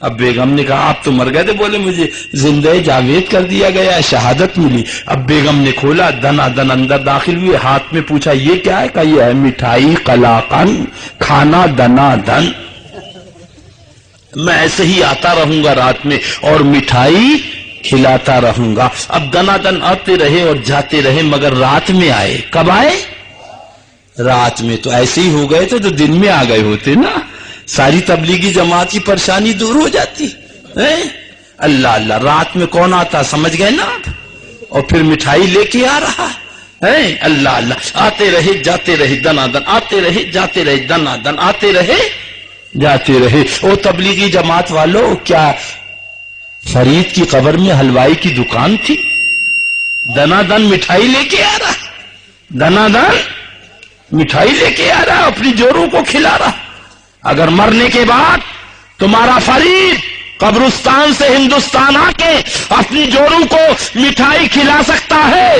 اب بیگم نے کہا آپ تو مر گئے تھے، بولے مجھے زندہ جاوید کر دیا گیا، شہادت ملی۔ اب بیگم نے کھولا، دنا دن اندر داخل ہوئے، ہاتھ میں پوچھا یہ کیا ہے؟ کہا یہ ہے مٹھائی قلاقن، کھانا دنا دن، میں ایسے ہی آتا رہوں گا رات میں اور مٹھائی کھلاتا رہوں گا۔ اب دنا دن آتے رہے اور جاتے رہے، مگر رات میں آئے۔ کب آئے؟ رات میں۔ تو ایسے ہی ہو گئے تھے تو دن میں آ گئے ہوتے نا، ساری تبلیغی جماعت کی پریشانی دور ہو جاتی۔ اللہ اللہ، رات میں کون آتا سمجھ گئے نا، اور پھر مٹھائی لے کے آ رہا ہے۔ اللہ اللہ، آتے رہے جاتے رہے دنا دن، آتے رہے جاتے رہے دنا دن، آتے رہے جاتے رہے۔ او تبلیغی جماعت والوں، کیا فرید کی قبر میں حلوائی کی دکان تھی؟ دنا دن مٹھائی لے کے آ رہا، دنا دن مٹھائی لے کے آ رہا، اپنی جوڑوں کو کھلا رہا۔ اگر مرنے کے بعد تمہارا فرید قبرستان سے ہندوستان آ کے اپنی جوڑوں کو مٹھائی کھلا سکتا ہے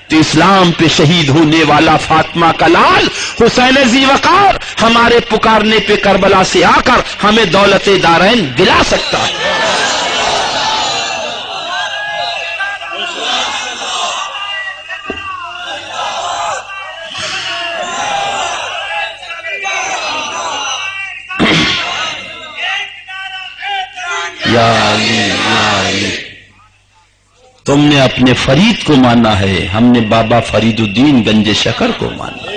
تو اسلام پہ شہید ہونے والا فاطمہ کا لال حسین ذی وقار ہمارے پکارنے پہ کربلا سے آ کر ہمیں دولت دارین دلا سکتا ہے۔ یا علی یا علی، تم نے اپنے فرید کو مانا ہے، ہم نے بابا فرید الدین گنج شکر کو مانا،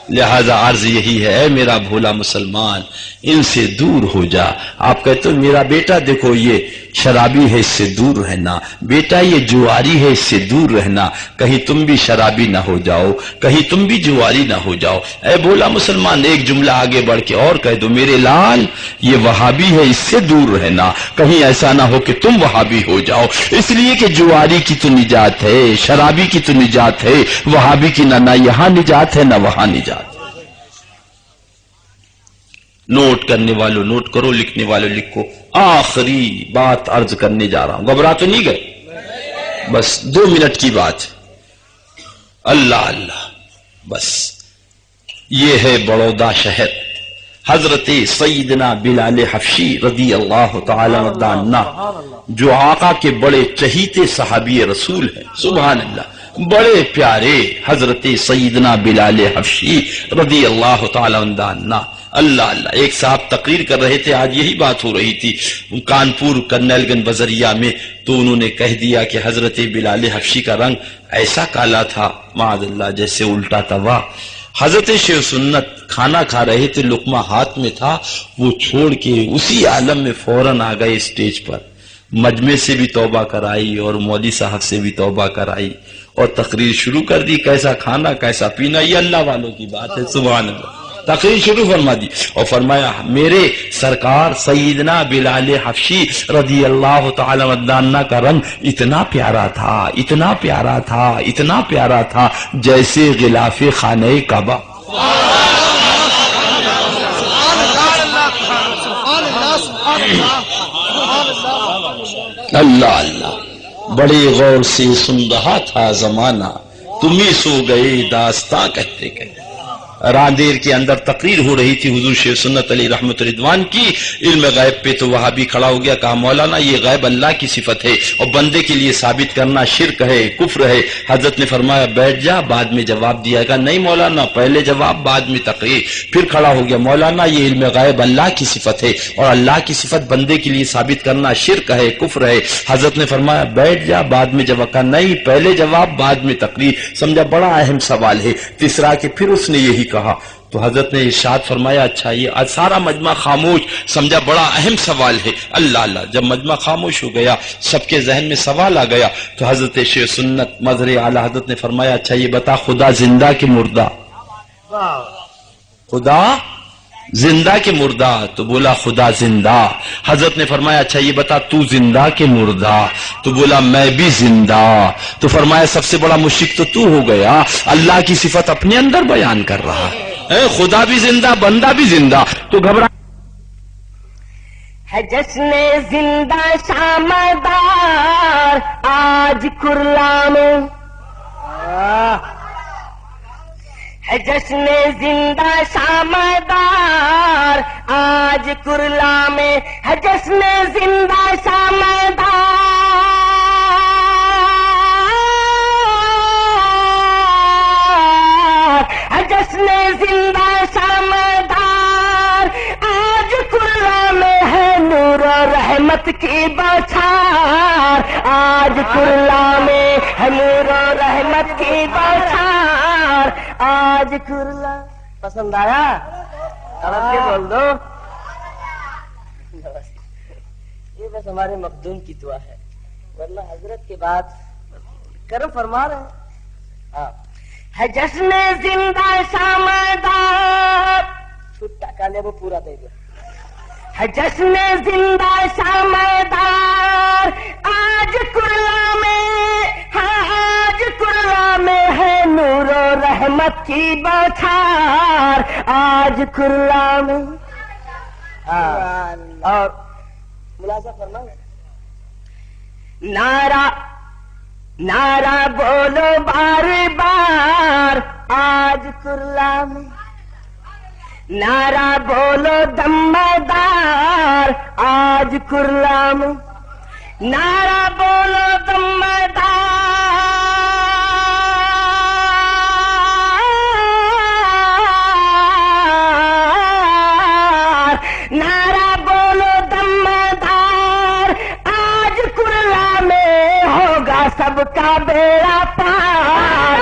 لہذا عرض یہی ہے اے میرا بھولا مسلمان، ان سے دور ہو جا۔ آپ کہتے ہو میرا بیٹا دیکھو یہ شرابی ہے، اس سے دور رہنا، بیٹا یہ جواری ہے، اس سے دور رہنا، کہیں تم بھی شرابی نہ ہو جاؤ، کہیں تم بھی جواری نہ ہو جاؤ۔ اے بھولا مسلمان، ایک جملہ آگے بڑھ کے اور کہہ دو، میرے لال یہ وہابی ہے، اس سے دور رہنا، کہیں ایسا نہ ہو کہ تم وہابی ہو جاؤ، اس لیے کہ جواری کی تو نجات ہے، شرابی کی تو نجات ہے، وہابی کی نہ یہاں نجات ہے نہ وہاں نجات۔ نوٹ کرنے والوں نوٹ کرو، لکھنے والوں لکھو۔ آخری بات عرض کرنے جا رہا ہوں، گھبرا تو نہیں گئے؟ بس 2 منٹ کی بات، اللہ اللہ، بس یہ ہے بڑودہ شہر، حضرت سیدنا بلال حبشی رضی اللہ تعالی عنہ، جو آقا کے بڑے چہیتے صحابی رسول ہیں، سبحان اللہ، بڑے پیارے حضرت سیدنا بلال حبشی رضی اللہ تعالی عنہ۔ اللہ اللہ، ایک صاحب تقریر کر رہے تھے، آج یہی بات ہو رہی تھی کانپور کرنیل گنج بزریا میں، تو انہوں نے کہہ دیا کہ حضرت بلال حبشی کا رنگ ایسا کالا تھا معاذ اللہ جیسے الٹا توا، حضرت شیخ سنت کھانا کھا رہے تھے، لقمہ ہاتھ میں تھا، وہ چھوڑ کے اسی عالم میں فوراً آ گئے اسٹیج پر، مجمع سے بھی توبہ کرائی اور مولوی صاحب سے بھی توبہ کرائی اور تقریر شروع کر دی، کیسا کھانا کیسا پینا، یہ اللہ والوں کی بات ہے، سبحان اللہ۔ تقریر شروع فرما دی اور فرمایا میرے سرکار سیدنا بلال حبشی رضی اللہ تعالی عنہ کا رنگ اتنا پیارا تھا، اتنا پیارا تھا، اتنا پیارا تھا جیسے غلاف خانہ کعبہ۔ اللہ اللہ، بڑے غور سے سن رہا تھا زمانہ، تم ہی سو گئے داستاں کہتے کہتے۔ راندیر کے اندر تقریر ہو رہی تھی حضور شیخ سنت علیہ رحمت رضوان کی، علم غیب پہ تو وہاں بھی کھڑا ہو گیا، کہا مولانا یہ غیب اللہ کی صفت ہے اور بندے کے لیے ثابت کرنا شرک ہے، کفر ہے۔ حضرت نے فرمایا بیٹھ جا، بعد میں جواب دیا گا۔ نہیں مولانا، پہلے جواب بعد میں تقریر۔ پھر کھڑا ہو گیا، مولانا یہ علم غیب اللہ کی صفت ہے اور اللہ کی صفت بندے کے لیے ثابت کرنا شرک ہے، کفر ہے۔ حضرت نے فرمایا بیٹھ جا، بعد میں جواب، کہا نہیں پہلے جواب بعد میں تقریر۔ سمجھا بڑا اہم سوال ہے۔ تیسرا کہ پھر اس نے یہی کہا تو حضرت نے ارشاد فرمایا اچھا یہ سارا مجمع خاموش، سمجھا بڑا اہم سوال ہے۔ اللہ اللہ، جب مجمع خاموش ہو گیا، سب کے ذہن میں سوال آ گیا تو حضرت شیخ سنت مظہر اعلی حضرت نے فرمایا اچھا یہ بتا خدا زندہ کہ مردہ؟ خدا زندہ کہ مردہ؟ تو بولا خدا زندہ۔ حضرت نے فرمایا اچھا یہ بتا تو زندہ کہ مردہ؟ تو بولا میں بھی زندہ۔ تو فرمایا سب سے بڑا مشرک تو ہو گیا، اللہ کی صفت اپنے اندر بیان کر رہا ہے، خدا بھی زندہ بندہ بھی زندہ، تو گھبرا ہے جشن زندہ شامدار آج کرلا میں، ہے جشن زندہ شامدار آج کرلا میں، ہے جشن زندہ شامدار، ہے جشن زندہ شامدار آج کرلا میں، ہے نور و رحمت کی بوچھار آج کرلا میں، ہے نور و رحمت کی بوچھار آج کرلا۔ پسند آیا؟ تڑپ کے بول دو۔ یہ بس ہمارے مخدوم کی دعا ہے، ورنہ حضرت کے بعد کرم فرما رہے ہیں۔ ہے جشن زندہ شامدار، چھٹا کالے وہ پورا دے دو۔ ہے جشن زندہ شامدار آج کرلا میں، آج کرلا میں، ہے نور و رحمت کی بوچھار آج کرلا میں۔ اور ملاحظہ فرمائیں، نعرہ نعرہ بولو بار بار آج کرلا میں، نعرہ بولو دمدار آج کرلا میں، نعرہ بولو دمدار، نعرہ بولو دمدار آج کرلا میں، ہوگا سب کا بیڑا پار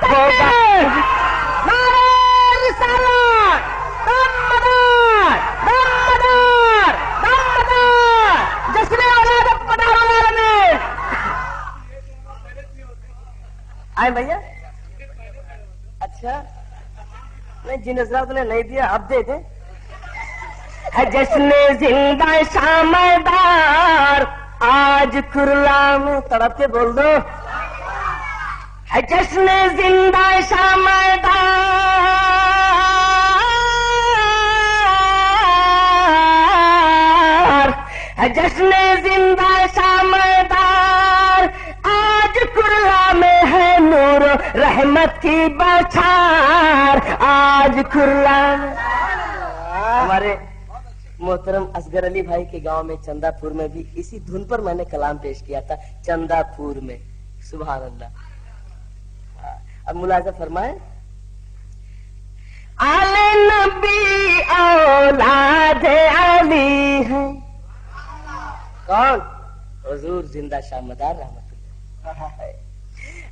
ہوگا۔ آئے بھیا، اچھا نہیں جن حضرات نے نہیں دیا اب دے دیں۔ ہے جشن زندہ شامدار آج کرلا میں، تڑپ کے بول دو۔ ہے جشن زندہ شامدار، ہے جشن زندہ شامدار آج کرلا میں، ہے نور رحمت کی بوچھار آج کرلا میں۔ ہمارے محترم اصغر علی بھائی کے گاؤں میں چندہ پور میں بھی اسی دھن پر میں نے کلام پیش کیا تھا، چندہ پور میں، سبحان اللہ۔ اب ملاحظہ فرمائیں، آل نبی اولاد علی ہے، کون؟ حضور زندہ شامدار رحمت اللہ۔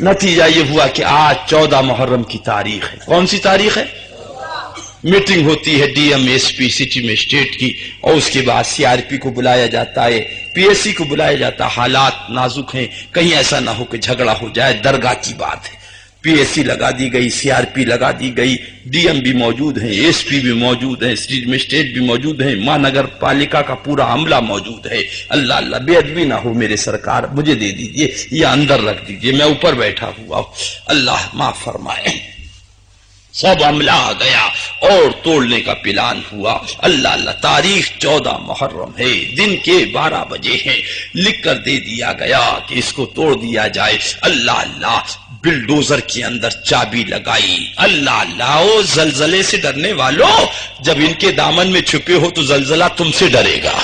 نتیجہ یہ ہوا کہ آج 14 محرم کی تاریخ ہے. کون سی تاریخ ہے؟ میٹنگ ہوتی ہے D M S P city میں اسٹیٹ کی، اور اس کے بعد سی آر پی کو بلایا جاتا ہے، پی ایس سی کو بلایا جاتا ہے. حالات نازک ہیں، کہیں ایسا نہ ہو کہ جھگڑا ہو جائے، درگاہ کی بات ہے. پی ایس سی لگا دی گئی، سی آر پی لگا دی گئی، ڈی ایم بھی موجود ہیں، ایس پی بھی موجود ہیں، اسٹیٹ بھی موجود ہیں، مہانگر پالکا کا پورا عملہ موجود ہے. اللہ اللہ، بے ادبی نہ ہو میرے سرکار، مجھے دے دیجئے یا اندر رکھ دیجئے، میں اوپر بیٹھا ہوا ہوں. اللہ معاف فرمائے. سب عملہ آ گیا اور توڑنے کا پلان ہوا. اللہ اللہ، تاریخ 14 محرم ہے، دن کے 12 بجے ہیں. لکھ کر دے دیا گیا کہ اس کو توڑ دیا جائے. اللہ اللہ، بلڈوزر کے اندر چابی لگائی. اللہ اللہ، او زلزلے سے ڈرنے والوں، جب ان کے دامن میں چھپے ہو تو زلزلہ تم سے ڈرے گا.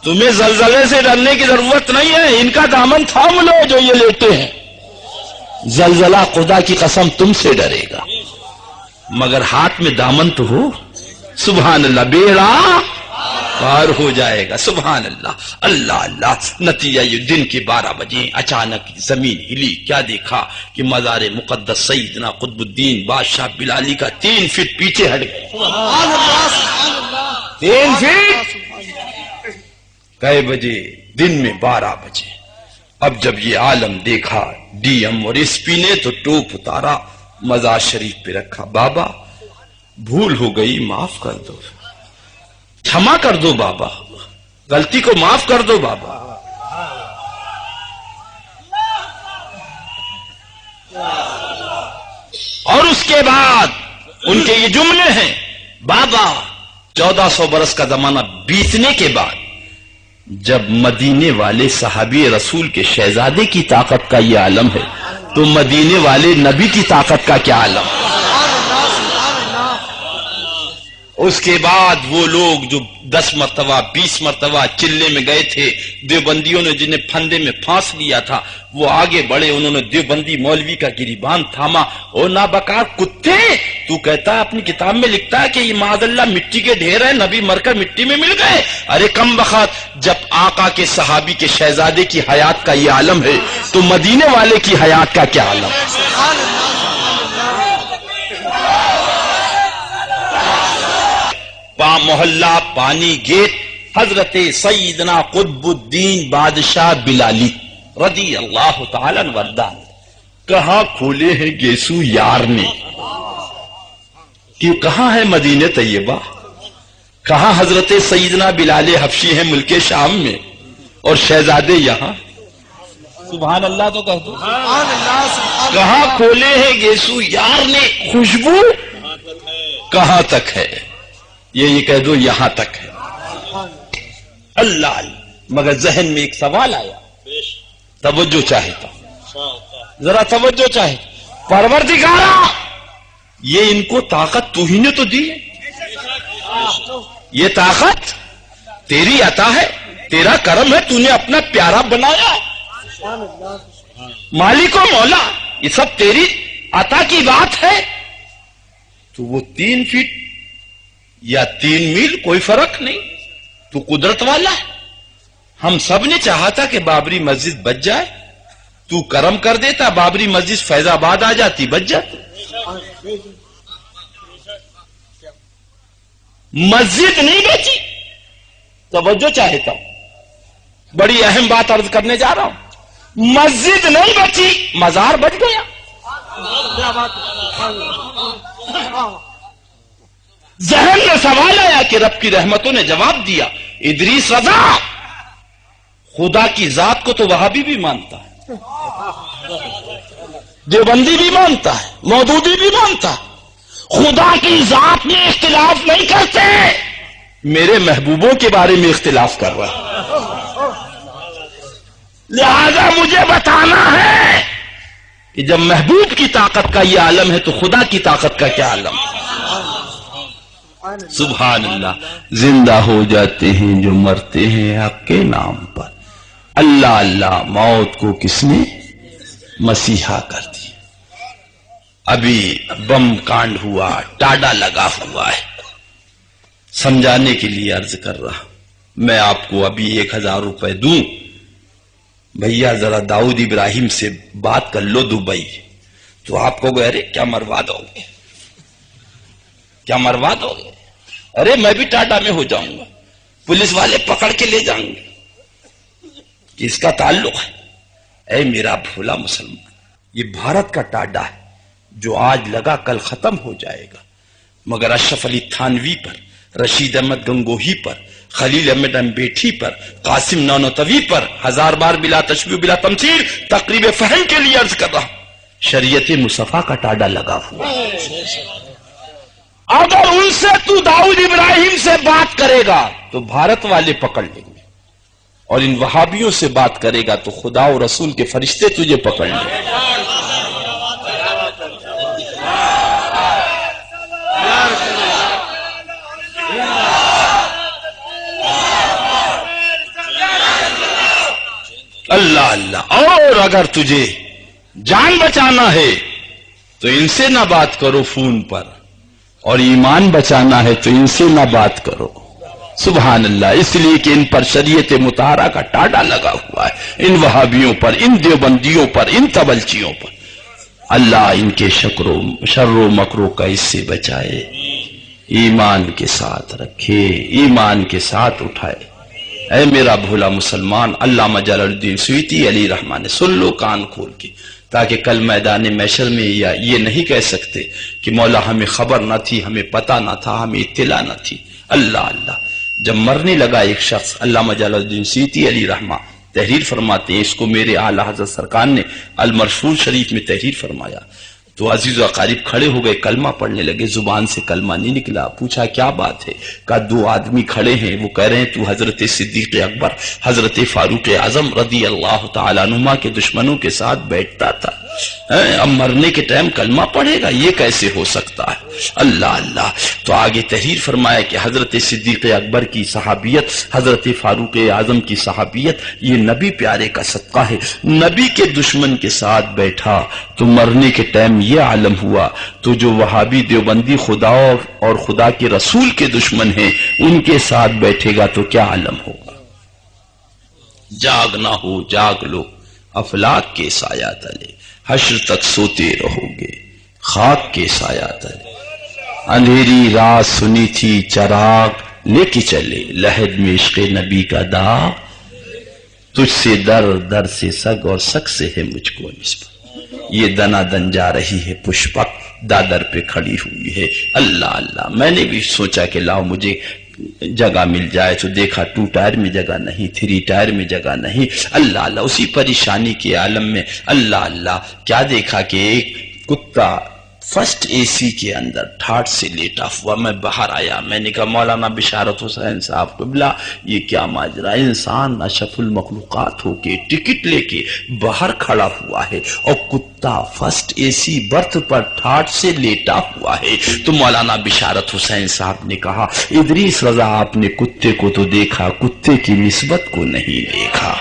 تمہیں زلزلے سے ڈرنے کی ضرورت نہیں ہے، ان کا دامن تھام لو جو یہ لیٹے ہیں. زلزلہ خدا کی قسم تم سے ڈرے گا، مگر ہاتھ میں دامن تو ہو. سبحان اللہ، بیڑا پار ہو جائے گا. سبحان اللہ. اللہ اللہ، نتیجہ یہ دن کے 12 بجے اچانک زمین ہلی. کیا دیکھا کہ مزار مقدس سیدنا قطب الدین بادشاہ بلالی کا 3 فٹ پیچھے ہٹ گئے. 3 فٹ. کئے بجے؟ دن میں 12 بجے. اب جب یہ عالم دیکھا ڈی ایم اور ایس پی نے تو ٹوپ اتارا، مزار شریف پہ رکھا. بابا بھول ہو گئی، معاف کر دو، کھما کر دو بابا، غلطی کو معاف کر دو بابا. اور اس کے بعد ان کے یہ جملے ہیں. بابا 1400 برس کا زمانہ بیتنے کے بعد جب مدینے والے صحابی رسول کے شہزادے کی طاقت کا یہ عالم ہے تو مدینے والے نبی کی طاقت کا کیا عالم. اس کے بعد وہ لوگ جو 10 مرتبہ 20 مرتبہ چلے میں گئے تھے، دیوبندیوں نے جنہیں پھندے میں پھانس لیا تھا، وہ آگے بڑھے، انہوں نے دیوبندی مولوی کا گریبان تھاما. او نابکار کتے، تو کہتا ہے اپنی کتاب میں لکھتا ہے کہ یہ معاذ اللہ مٹی کے ڈھیر ہے، نبی مر کر مٹی میں مل گئے. ارے کم بخت، جب آقا کے صحابی کے شہزادے کی حیات کا یہ عالم ہے تو مدینے والے کی حیات کا کیا عالم. محلہ پانی گیٹ حضرت سیدنا قطب الدین بادشاہ بلالی رضی اللہ تعالی عنہ. کہاں کھولے ہیں گیسو یار نے، کہ کہاں ہے مدینہ طیبہ، کہاں حضرت سیدنا بلال حبشی ہیں ملک شام میں اور شہزادے یہاں. سبحان اللہ تو کہہ دو. کہاں کھولے ہیں گیسو یار نے، خوشبو کہاں تک ہے، یہ کہہ دو یہاں تک ہے. اللہ، مگر ذہن میں ایک سوال آیا، توجہ چاہتا، ذرا توجہ چاہتا. پروردگارا، یہ ان کو طاقت تو ہی نے تو دی ہے، یہ طاقت تیری عطا ہے، تیرا کرم ہے، تو نے اپنا پیارا بنایا. مالک و مولا، یہ سب تیری عطا کی بات ہے. تو وہ 3 فٹ یا 3 میل کوئی فرق نہیں، تو قدرت والا ہے. ہم سب نے چاہا تھا کہ بابری مسجد بچ جائے، تو کرم کر دیتا، بابری مسجد فیض آباد آ جاتی، بچ جاتی. مسجد نہیں بچی. توجہ چاہتا ہوں، بڑی اہم بات عرض کرنے جا رہا ہوں. مسجد نہیں بچی، مزار بچ گیا. ذہن میں سوال آیا کہ رب کی رحمتوں نے جواب دیا. ادریس رضا خدا کی ذات کو تو وہابی بھی مانتا ہے، دیوبندی بھی مانتا ہے، مودودی بھی مانتا ہے. خدا کی ذات میں اختلاف نہیں کرتے، میرے محبوبوں کے بارے میں اختلاف کر رہا ہے. لہذا مجھے بتانا ہے کہ جب محبوب کی طاقت کا یہ عالم ہے تو خدا کی طاقت کا کیا عالم ہے. سبحان اللہ. زندہ ہو جاتے ہیں جو مرتے ہیں حق کے نام پر. اللہ اللہ، موت کو کس نے مسیحا کر دی. ابھی بم کانڈ ہوا، ٹاڈا لگا ہوا ہے. سمجھانے کے لیے عرض کر رہا، میں آپ کو ابھی 1000 روپے دوں بھیا ذرا داؤد ابراہیم سے بات کر لو دبئی، تو آپ کو ارے کیا مروا دو گے، کیا مروا دو گے؟ ارے میں بھی ٹاٹا میں ہو جاؤں گا، پولیس والے پکڑ کے لے جائیں گے، کس کا تعلق ہے؟ اے میرا بھولا مسلمان، یہ بھارت کا ٹاڈا ہے جو آج لگا کل ختم ہو جائے گا، مگر اشرف علی تھانوی پر، رشید احمد گنگوہی پر، خلیل احمد امبیٹھی پر، قاسم نانوتوی پر 1000 بار بلا تشبیہ بلا تمثیل تقریب فہم کے لیے عرض کر رہا ہوں، شریعت مصطفیٰ کا ٹاڈا لگا ہوا ہے۔ اگر ان سے تو داؤد ابراہیم سے بات کرے گا تو بھارت والے پکڑ لیں گے، اور ان وہابیوں سے بات کرے گا تو خدا و رسول کے فرشتے تجھے پکڑ لیں گے۔ اللہ اللہ۔ اور اگر تجھے جان بچانا ہے تو ان سے نہ بات کرو فون پر، اور ایمان بچانا ہے تو ان سے نہ بات کرو۔ سبحان اللہ۔ اس لیے کہ ان پر شریعت مطہرہ کا ٹاڈا لگا ہوا ہے، ان وہابیوں پر، ان دیوبندیوں پر، ان تبلچیوں پر۔ اللہ ان کے شر و مکروں کا اس سے بچائے، ایمان کے ساتھ رکھے، ایمان کے ساتھ اٹھائے۔ اے میرا بھولا مسلمان، علامہ جلال الدین سیوطی علی رحمہ نے سن لو کان کھول کے، تاکہ کل میدان محشر میں یہ نہیں کہہ سکتے کہ مولا ہمیں خبر نہ تھی، ہمیں پتہ نہ تھا، ہمیں اطلاع نہ تھی۔ اللہ اللہ۔ جب مرنے لگا ایک شخص، علامہ جلال الدین سیوطی علی رحمہ تحریر فرماتے ہیں، اس کو میرے اعلیٰ حضرت سرکار نے المرفوع شریف میں تحریر فرمایا، تو عزیز و اقارب کھڑے ہو گئے، کلمہ پڑھنے لگے، زبان سے کلمہ نہیں نکلا۔ پوچھا کیا بات ہے؟ کہا 2 آدمی کھڑے ہیں، وہ کہہ رہے ہیں تو حضرت صدیق اکبر، حضرت فاروق اعظم رضی اللہ تعالیٰ عنہما کے دشمنوں کے ساتھ بیٹھتا تھا، اب مرنے کے ٹائم کلمہ پڑھے گا، یہ کیسے ہو سکتا ہے؟ اللہ اللہ۔ تو آگے تحریر فرمایا کہ حضرت صدیق اکبر کی صحابیت، حضرت فاروق اعظم کی صحابیت، یہ نبی پیارے کا صدقہ ہے۔ نبی کے دشمن کے ساتھ بیٹھا تو مرنے کے ٹائم یہ عالم ہوا، تو جو وہابی دیوبندی خدا اور خدا کے رسول کے دشمن ہیں ان کے ساتھ بیٹھے گا تو کیا عالم ہوگا؟ جاگنا ہو جاگ لو، افلاک کے سایہ تلے حشر تک سوتے رہو گے، خاک کے سایہ تلے۔ اندھیری رات سنی تھی چراغ لے کے چلے، لحد میں عشق نبی کا داغ، تجھ سے در در سے سگ اور سگ سے ہے مجھ کو نسبت، یہ دنا دن جا رہی ہے پشپک دادر پہ کھڑی ہوئی ہے۔ اللہ اللہ۔ میں نے بھی سوچا کہ لاؤ مجھے جگہ مل جائے، تو دیکھا 2 ٹائر میں جگہ نہیں، 3 ٹائر میں جگہ نہیں۔ اللہ اللہ۔ اسی پریشانی کے عالم میں اللہ اللہ کیا دیکھا کہ ایک کتا فرسٹ اے سی کے اندر ٹھاٹ سے لیٹا ہوا۔ میں باہر آیا، میں نے کہا مولانا بشارت حسین صاحب قبلہ یہ کیا ماجرا؟ انسان اشرف المخلوقات ہو کے ٹکٹ لے کے باہر کھڑا ہوا ہے اور کتا فرسٹ اے سی برتھ پر ٹھاٹ سے لیٹا ہوا ہے۔ تو مولانا بشارت حسین صاحب نے کہا ادریس رضا آپ نے کتے کو تو دیکھا، کتے کی نسبت کو نہیں دیکھا۔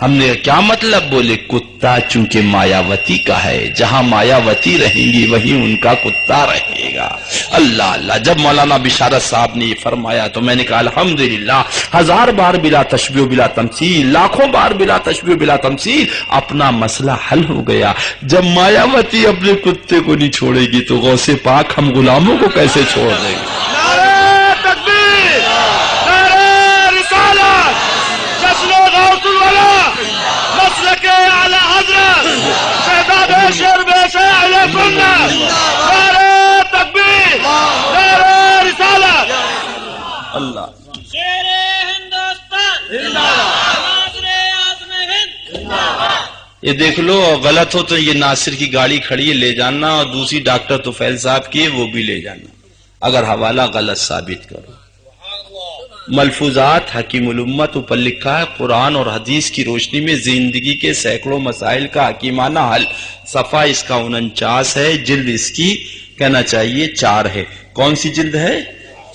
ہم نے کیا مطلب؟ بولے کتا چونکہ مایاوتی کا ہے، جہاں مایاوتی رہیں گی وہیں ان کا کتا رہے گا۔ اللہ اللہ۔ جب مولانا بشارت صاحب نے یہ فرمایا تو میں نے کہا الحمدللہ، 1000 بار بلا تشبیہ بلا تمثیل، لاکھوں بار بلا تشبیہ بلا تمثیل، اپنا مسئلہ حل ہو گیا۔ جب مایاوتی اپنے کتے کو نہیں چھوڑے گی تو غوث پاک ہم غلاموں کو کیسے چھوڑ دیں گے؟ اللہ یہ دیکھ لو، غلط ہو تو یہ ناصر کی گاڑی کھڑی ہے لے جانا، اور دوسری ڈاکٹر توفیل صاحب کی ہے وہ بھی لے جانا، اگر حوالہ غلط ثابت کرو۔ ملفوظات حکیم الامت اوپر لکھا ہے قرآن اور حدیث کی روشنی میں زندگی کے سینکڑوں مسائل کا حکیمانہ حل، صفحہ اس کا 49 ہے، جلد اس کی کہنا چاہیے 4 ہے۔ کون سی جلد ہے؟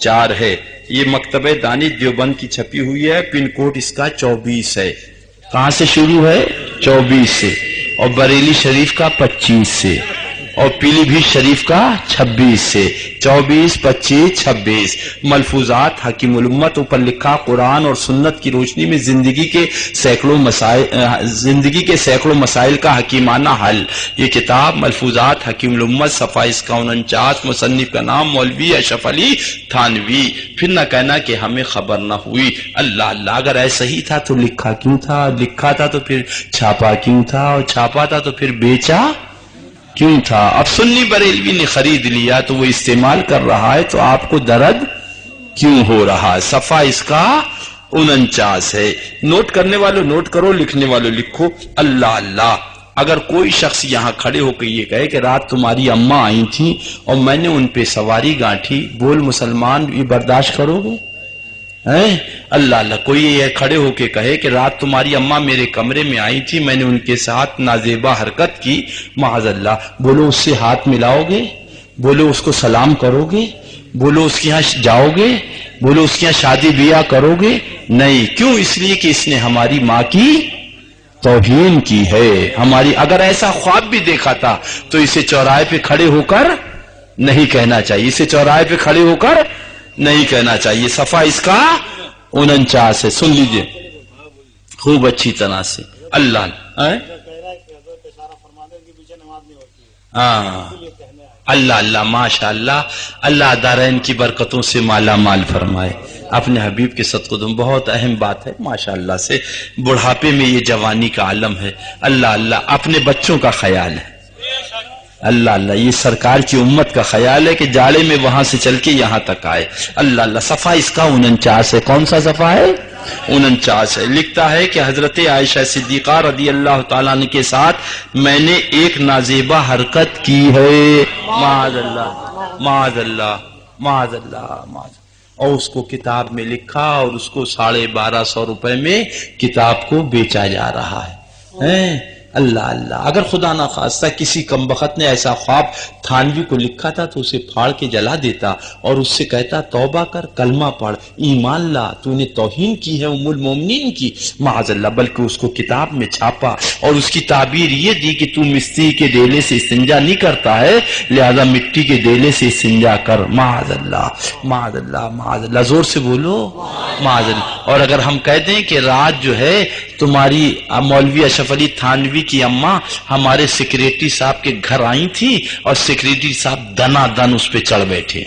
4 ہے۔ یہ مکتبہ دانش دیوبند کی چھپی ہوئی ہے، پن کوڈ اس کا 24 ہے۔ کہاں سے شروع ہے؟ 24 سے، اور بریلی شریف کا 25 سے۔ اور پیلی بھیت شریف کا 26 سے 24 25 26 ملفوظات حکیم الامت اوپر لکھا قرآن اور سنت کی روشنی میں زندگی کے سینکڑوں مسائل کا حکیمانہ حل. یہ کتاب ملفوظات حکیم الامت صفحہ اس کا 49 مصنف کا نام مولوی اشرف علی تھانوی. پھر نہ کہنا کہ ہمیں خبر نہ ہوئی. اللہ اللہ اگر ایسا ہی تھا تو لکھا کیوں تھا, لکھا تھا تو پھر چھاپا کیوں تھا, اور چھاپا تھا تو پھر بیچا کیوں تھا. اب سنی بریلوی نے خرید لیا تو وہ استعمال کر رہا ہے تو آپ کو درد کیوں ہو رہا ہے. صفحہ اس کا 49 ہے. نوٹ کرنے والوں نوٹ کرو, لکھنے والوں لکھو. اللہ اللہ اگر کوئی شخص یہاں کھڑے ہو کے یہ کہے کہ رات تمہاری اماں آئی تھی اور میں نے ان پہ سواری گانٹھی, بول مسلمان یہ برداشت کرو گے؟ اللہ اللہ کوئی یہ کھڑے ہو کے کہے کہ رات تمہاری اماں میرے کمرے میں آئی تھی, میں نے ان کے ساتھ نازیبا حرکت کی, معاذ اللہ, بولو اس سے ہاتھ ملاؤ گے؟ بولو اس کو سلام کرو گے؟ بولو اس کے یہاں جاؤ گے؟ بولو اس کے یہاں شادی بیاہ کرو گے؟ نہیں. کیوں؟ اس لیے کہ اس نے ہماری ماں کی توہین کی ہے. ہماری اگر ایسا خواب بھی دیکھا تھا تو اسے چوراہے پہ کھڑے ہو کر نہیں کہنا چاہیے, اسے چوراہے پہ کھڑے ہو کر نہیں کہنا چاہیے. صفحہ اس کا 49 ہے, سن لیجئے خوب اچھی طرح سے. اللہ اللہ اللہ ماشاء اللہ, اللہ دارین کی برکتوں سے مالا مال فرمائے. اپنے حبیب کے صدقہ بہت اہم بات ہے ماشاء اللہ سے. بڑھاپے میں یہ جوانی کا عالم ہے. اللہ اللہ اپنے بچوں کا خیال ہے. اللہ اللہ یہ سرکار کی امت کا خیال ہے کہ جاڑے میں وہاں سے چل کے یہاں تک آئے. اللہ اللہ صفحہ اس کا 49 ہے. کون سا صفحہ ہے؟ 49 ہے. لکھتا ہے کہ حضرت عائشہ صدیقہ رضی اللہ تعالیٰ عنہ کے ساتھ میں نے ایک نازیبہ حرکت کی ہے. معاذ اللہ معاذ اللہ معاذ اللہ معاذ. اور اس کو کتاب میں لکھا اور اس کو 1250 روپے میں کتاب کو بیچا جا رہا ہے. اللہ اللہ اگر خدا نہ خواستہ کسی کمبخت نے ایسا خواب تھانوی کو لکھا تھا تو اسے پھاڑ کے جلا دیتا اور اس سے کہتا توبہ کر, کلمہ پڑھ, ایمان لا, تو نے توہین کی ہے ام المومنین کی, معاذ اللہ. بلکہ اس کو کتاب میں چھاپا اور اس کی تعبیر یہ دی کہ تو مٹی کے ڈیلے سے استنجا نہیں کرتا ہے, لہذا مٹی کے ڈیلے سے استنجا کر. معاذ اللہ معاذ اللہ معاذ اللہ, زور سے بولو معاذ اللہ. اور اگر ہم کہہ دیں کہ رات جو ہے تمہاری مولوی اشرف علی تھانوی کی اماں ہمارے سیکریٹری صاحب کے گھر آئی تھی اور سیکریٹری صاحب دنا دن اس پہ چڑھ بیٹھے,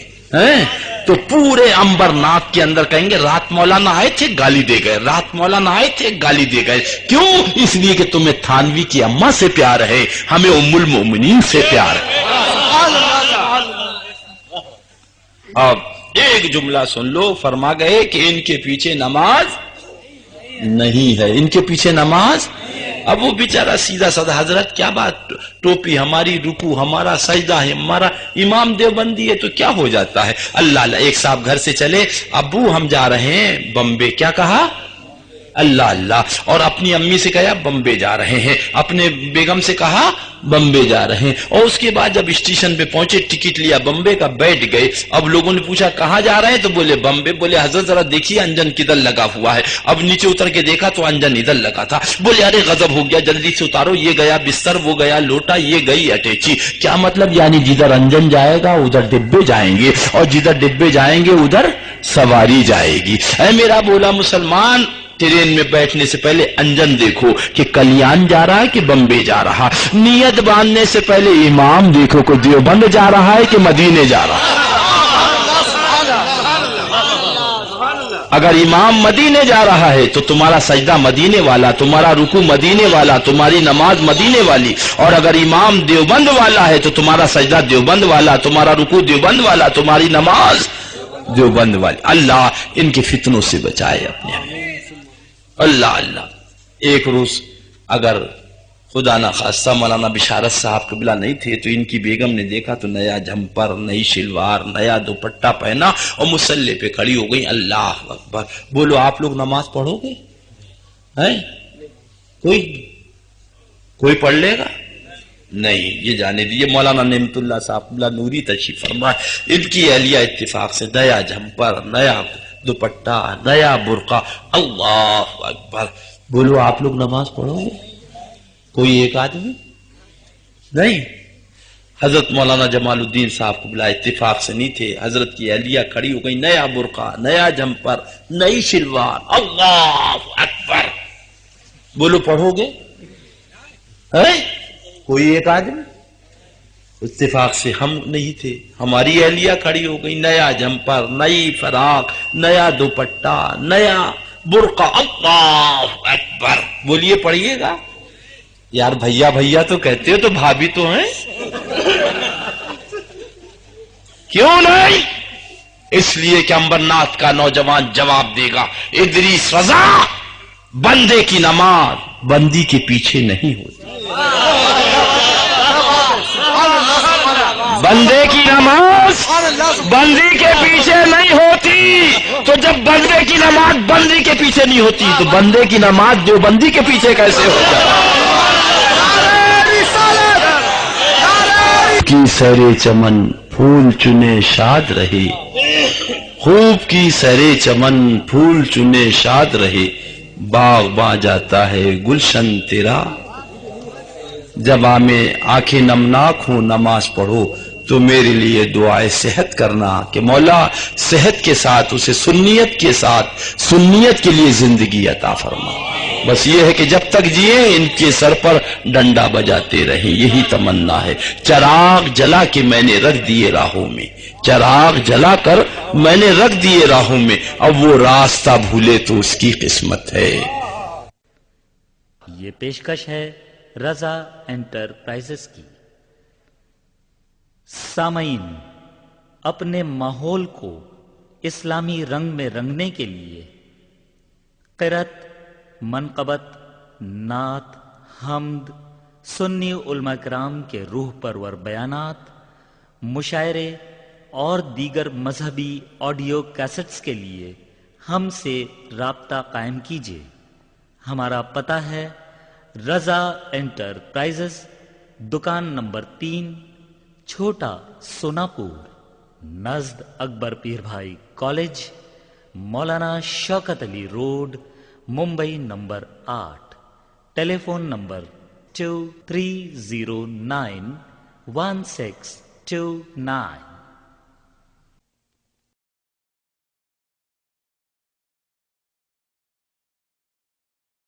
تو پورے امبر ناک کے اندر کہیں گے رات مولانا آئے تھے گالی دے گئے, رات مولانا آئے تھے گالی دے گئے. کیوں؟ اس لیے کہ تمہیں تھانوی کی اماں سے پیار ہے, ہمیں ام المومنین سے پیار ہے. اب ایک جملہ سن لو, فرما گئے کہ ان کے پیچھے نماز نہیں ہے, ان کے پیچھے نماز. اب وہ بیچارہ سیدھا سادہ, حضرت کیا بات, ٹوپی ہماری, رکوع ہمارا, سجدہ ہے ہمارا, امام دیوبندی ہے تو کیا ہو جاتا ہے. اللہ اللہ ایک صاحب گھر سے چلے, ابو ہم جا رہے ہیں بمبے. کیا کہا؟ اللہ اللہ. اور اپنی امی سے کہا بمبے جا رہے ہیں, اپنے بیگم سے کہا بمبے جا رہے ہیں. اور اس کے بعد جب اسٹیشن پہ پہنچے ٹکٹ لیا بمبے کا, بیٹھ گئے. اب لوگوں نے پوچھا کہاں جا رہے ہیں تو بولے بمبے. بولے حضرت ذرا دیکھیے انجن کدھر لگا ہوا ہے. اب نیچے اتر کے دیکھا تو انجن ادھر لگا تھا. بولے ارے غضب ہو گیا, جلدی سے اتارو, یہ گیا بستر, وہ گیا لوٹا, یہ گئی اٹیچی. کیا مطلب؟ یعنی جدھر انجن جائے گا ادھر ڈبے جائیں گے, اور جدھر ڈبے جائیں گے ادھر سواری جائے گی. اے میرا بولا مسلمان, ٹرین میں بیٹھنے سے پہلے انجن دیکھو کہ کلیان جا رہا ہے کہ بمبے جا رہا. نیت باندھنے سے پہلے امام دیکھو کہ دیوبند جا رہا ہے کہ مدینے جا رہا ہے. اگر امام مدینے جا رہا ہے تو تمہارا سجدہ مدینے والا, تمہارا رکوع مدینے والا, تمہاری نماز مدینے والی. اور اگر امام دیوبند والا ہے تو تمہارا سجدہ دیوبند والا, تمہارا رکوع دیوبند والا, تمہاری نماز دیوبند والی. اللہ ان کے فتنوں سے بچائے اپنے. اللہ اللہ. ایک روز اگر خدا نہ خواستہ مولانا بشارت صاحب قبلہ نہیں تھے تو ان کی بیگم نے دیکھا تو نیا جھمپر, نئی شلوار, نیا دوپٹہ پہنا اور مصلی پہ کھڑی ہو گئی. اللہ اکبر. بولو آپ لوگ نماز پڑھو گے؟ کوئی پڑھ لے گا؟ نہیں, یہ جانے دیجیے. مولانا نعمت اللہ صاحب قبلہ نوری تشریف فرمائے, ان کی اہلیہ اتفاق سے نیا جھمپر, نیا دوپٹہ, نیا برقع. اللہ اکبر. بولو آپ لوگ نماز پڑھو گے؟ کوئی ایک آدمی نہیں. حضرت مولانا جمال الدین صاحب کو بلا اتفاق سے نہیں تھے، حضرت کی اہلیہ کھڑی ہو گئی، نیا برقع، نیا جمپر، نئی شلوار، اللہ اکبر، بولو پڑھو گے؟ کوئی ایک آدمی؟ اتفاق سے ہم نہیں تھے، ہماری اہلیہ کھڑی ہو گئی، نیا جمپر، نئی فراق، نیا دوپٹہ، نیا برقع، اللہ اکبر، بولیے پڑھیے گا؟ یار بھیا بھیا تو کہتے ہو تو بھابھی تو ہیں، کیوں نہیں؟ اس لیے کہ امبرناتھ کا نوجوان جواب دے گا، ادریس رضا، بندے کی نماز بندی کے پیچھے نہیں ہوتی، بندے کی نماز بندی کے پیچھے نہیں ہوتی، تو جب بندے کی نماز بندی کے پیچھے نہیں ہوتی تو بندے کی نماز جو بندی کے پیچھے کیسے ہو جائے؟ کی سرے چمن پھول چنے شاد رہے، خوب کی سرے چمن پھول چنے شاد رہے، باغ باں جاتا ہے گلشن تیرا، جب آنکھیں نمناک ہوں نماز پڑھو تو میرے لیے دعائے صحت کرنا کہ مولا صحت کے ساتھ اسے سنیت کے ساتھ سنیت کے لیے زندگی عطا فرما۔ بس یہ ہے کہ جب تک جیے ان کے سر پر ڈنڈا بجاتے رہیں، یہی تمنا ہے۔ چراغ جلا کے میں نے رکھ دیے راہوں میں، چراغ جلا کر میں نے رکھ دیے راہوں میں، اب وہ راستہ بھولے تو اس کی قسمت ہے۔ یہ پیشکش ہے رضا انٹرپرائزز کی۔ سامعین، اپنے ماحول کو اسلامی رنگ میں رنگنے کے لیے قرأت، منقبت، نعت، حمد، سنی علماء کرام کے روح پرور بیانات، مشاعرے اور دیگر مذہبی آڈیو کیسٹس کے لیے ہم سے رابطہ قائم کیجیے۔ ہمارا پتہ ہے رضا انٹرپرائزز، دکان نمبر 3، چھوٹا سوناپور، نزد اکبر پیر بھائی کالج، مولانا شوکت علی روڈ، ممبئی نمبر 8۔ ٹیلی فون نمبر 23091629۔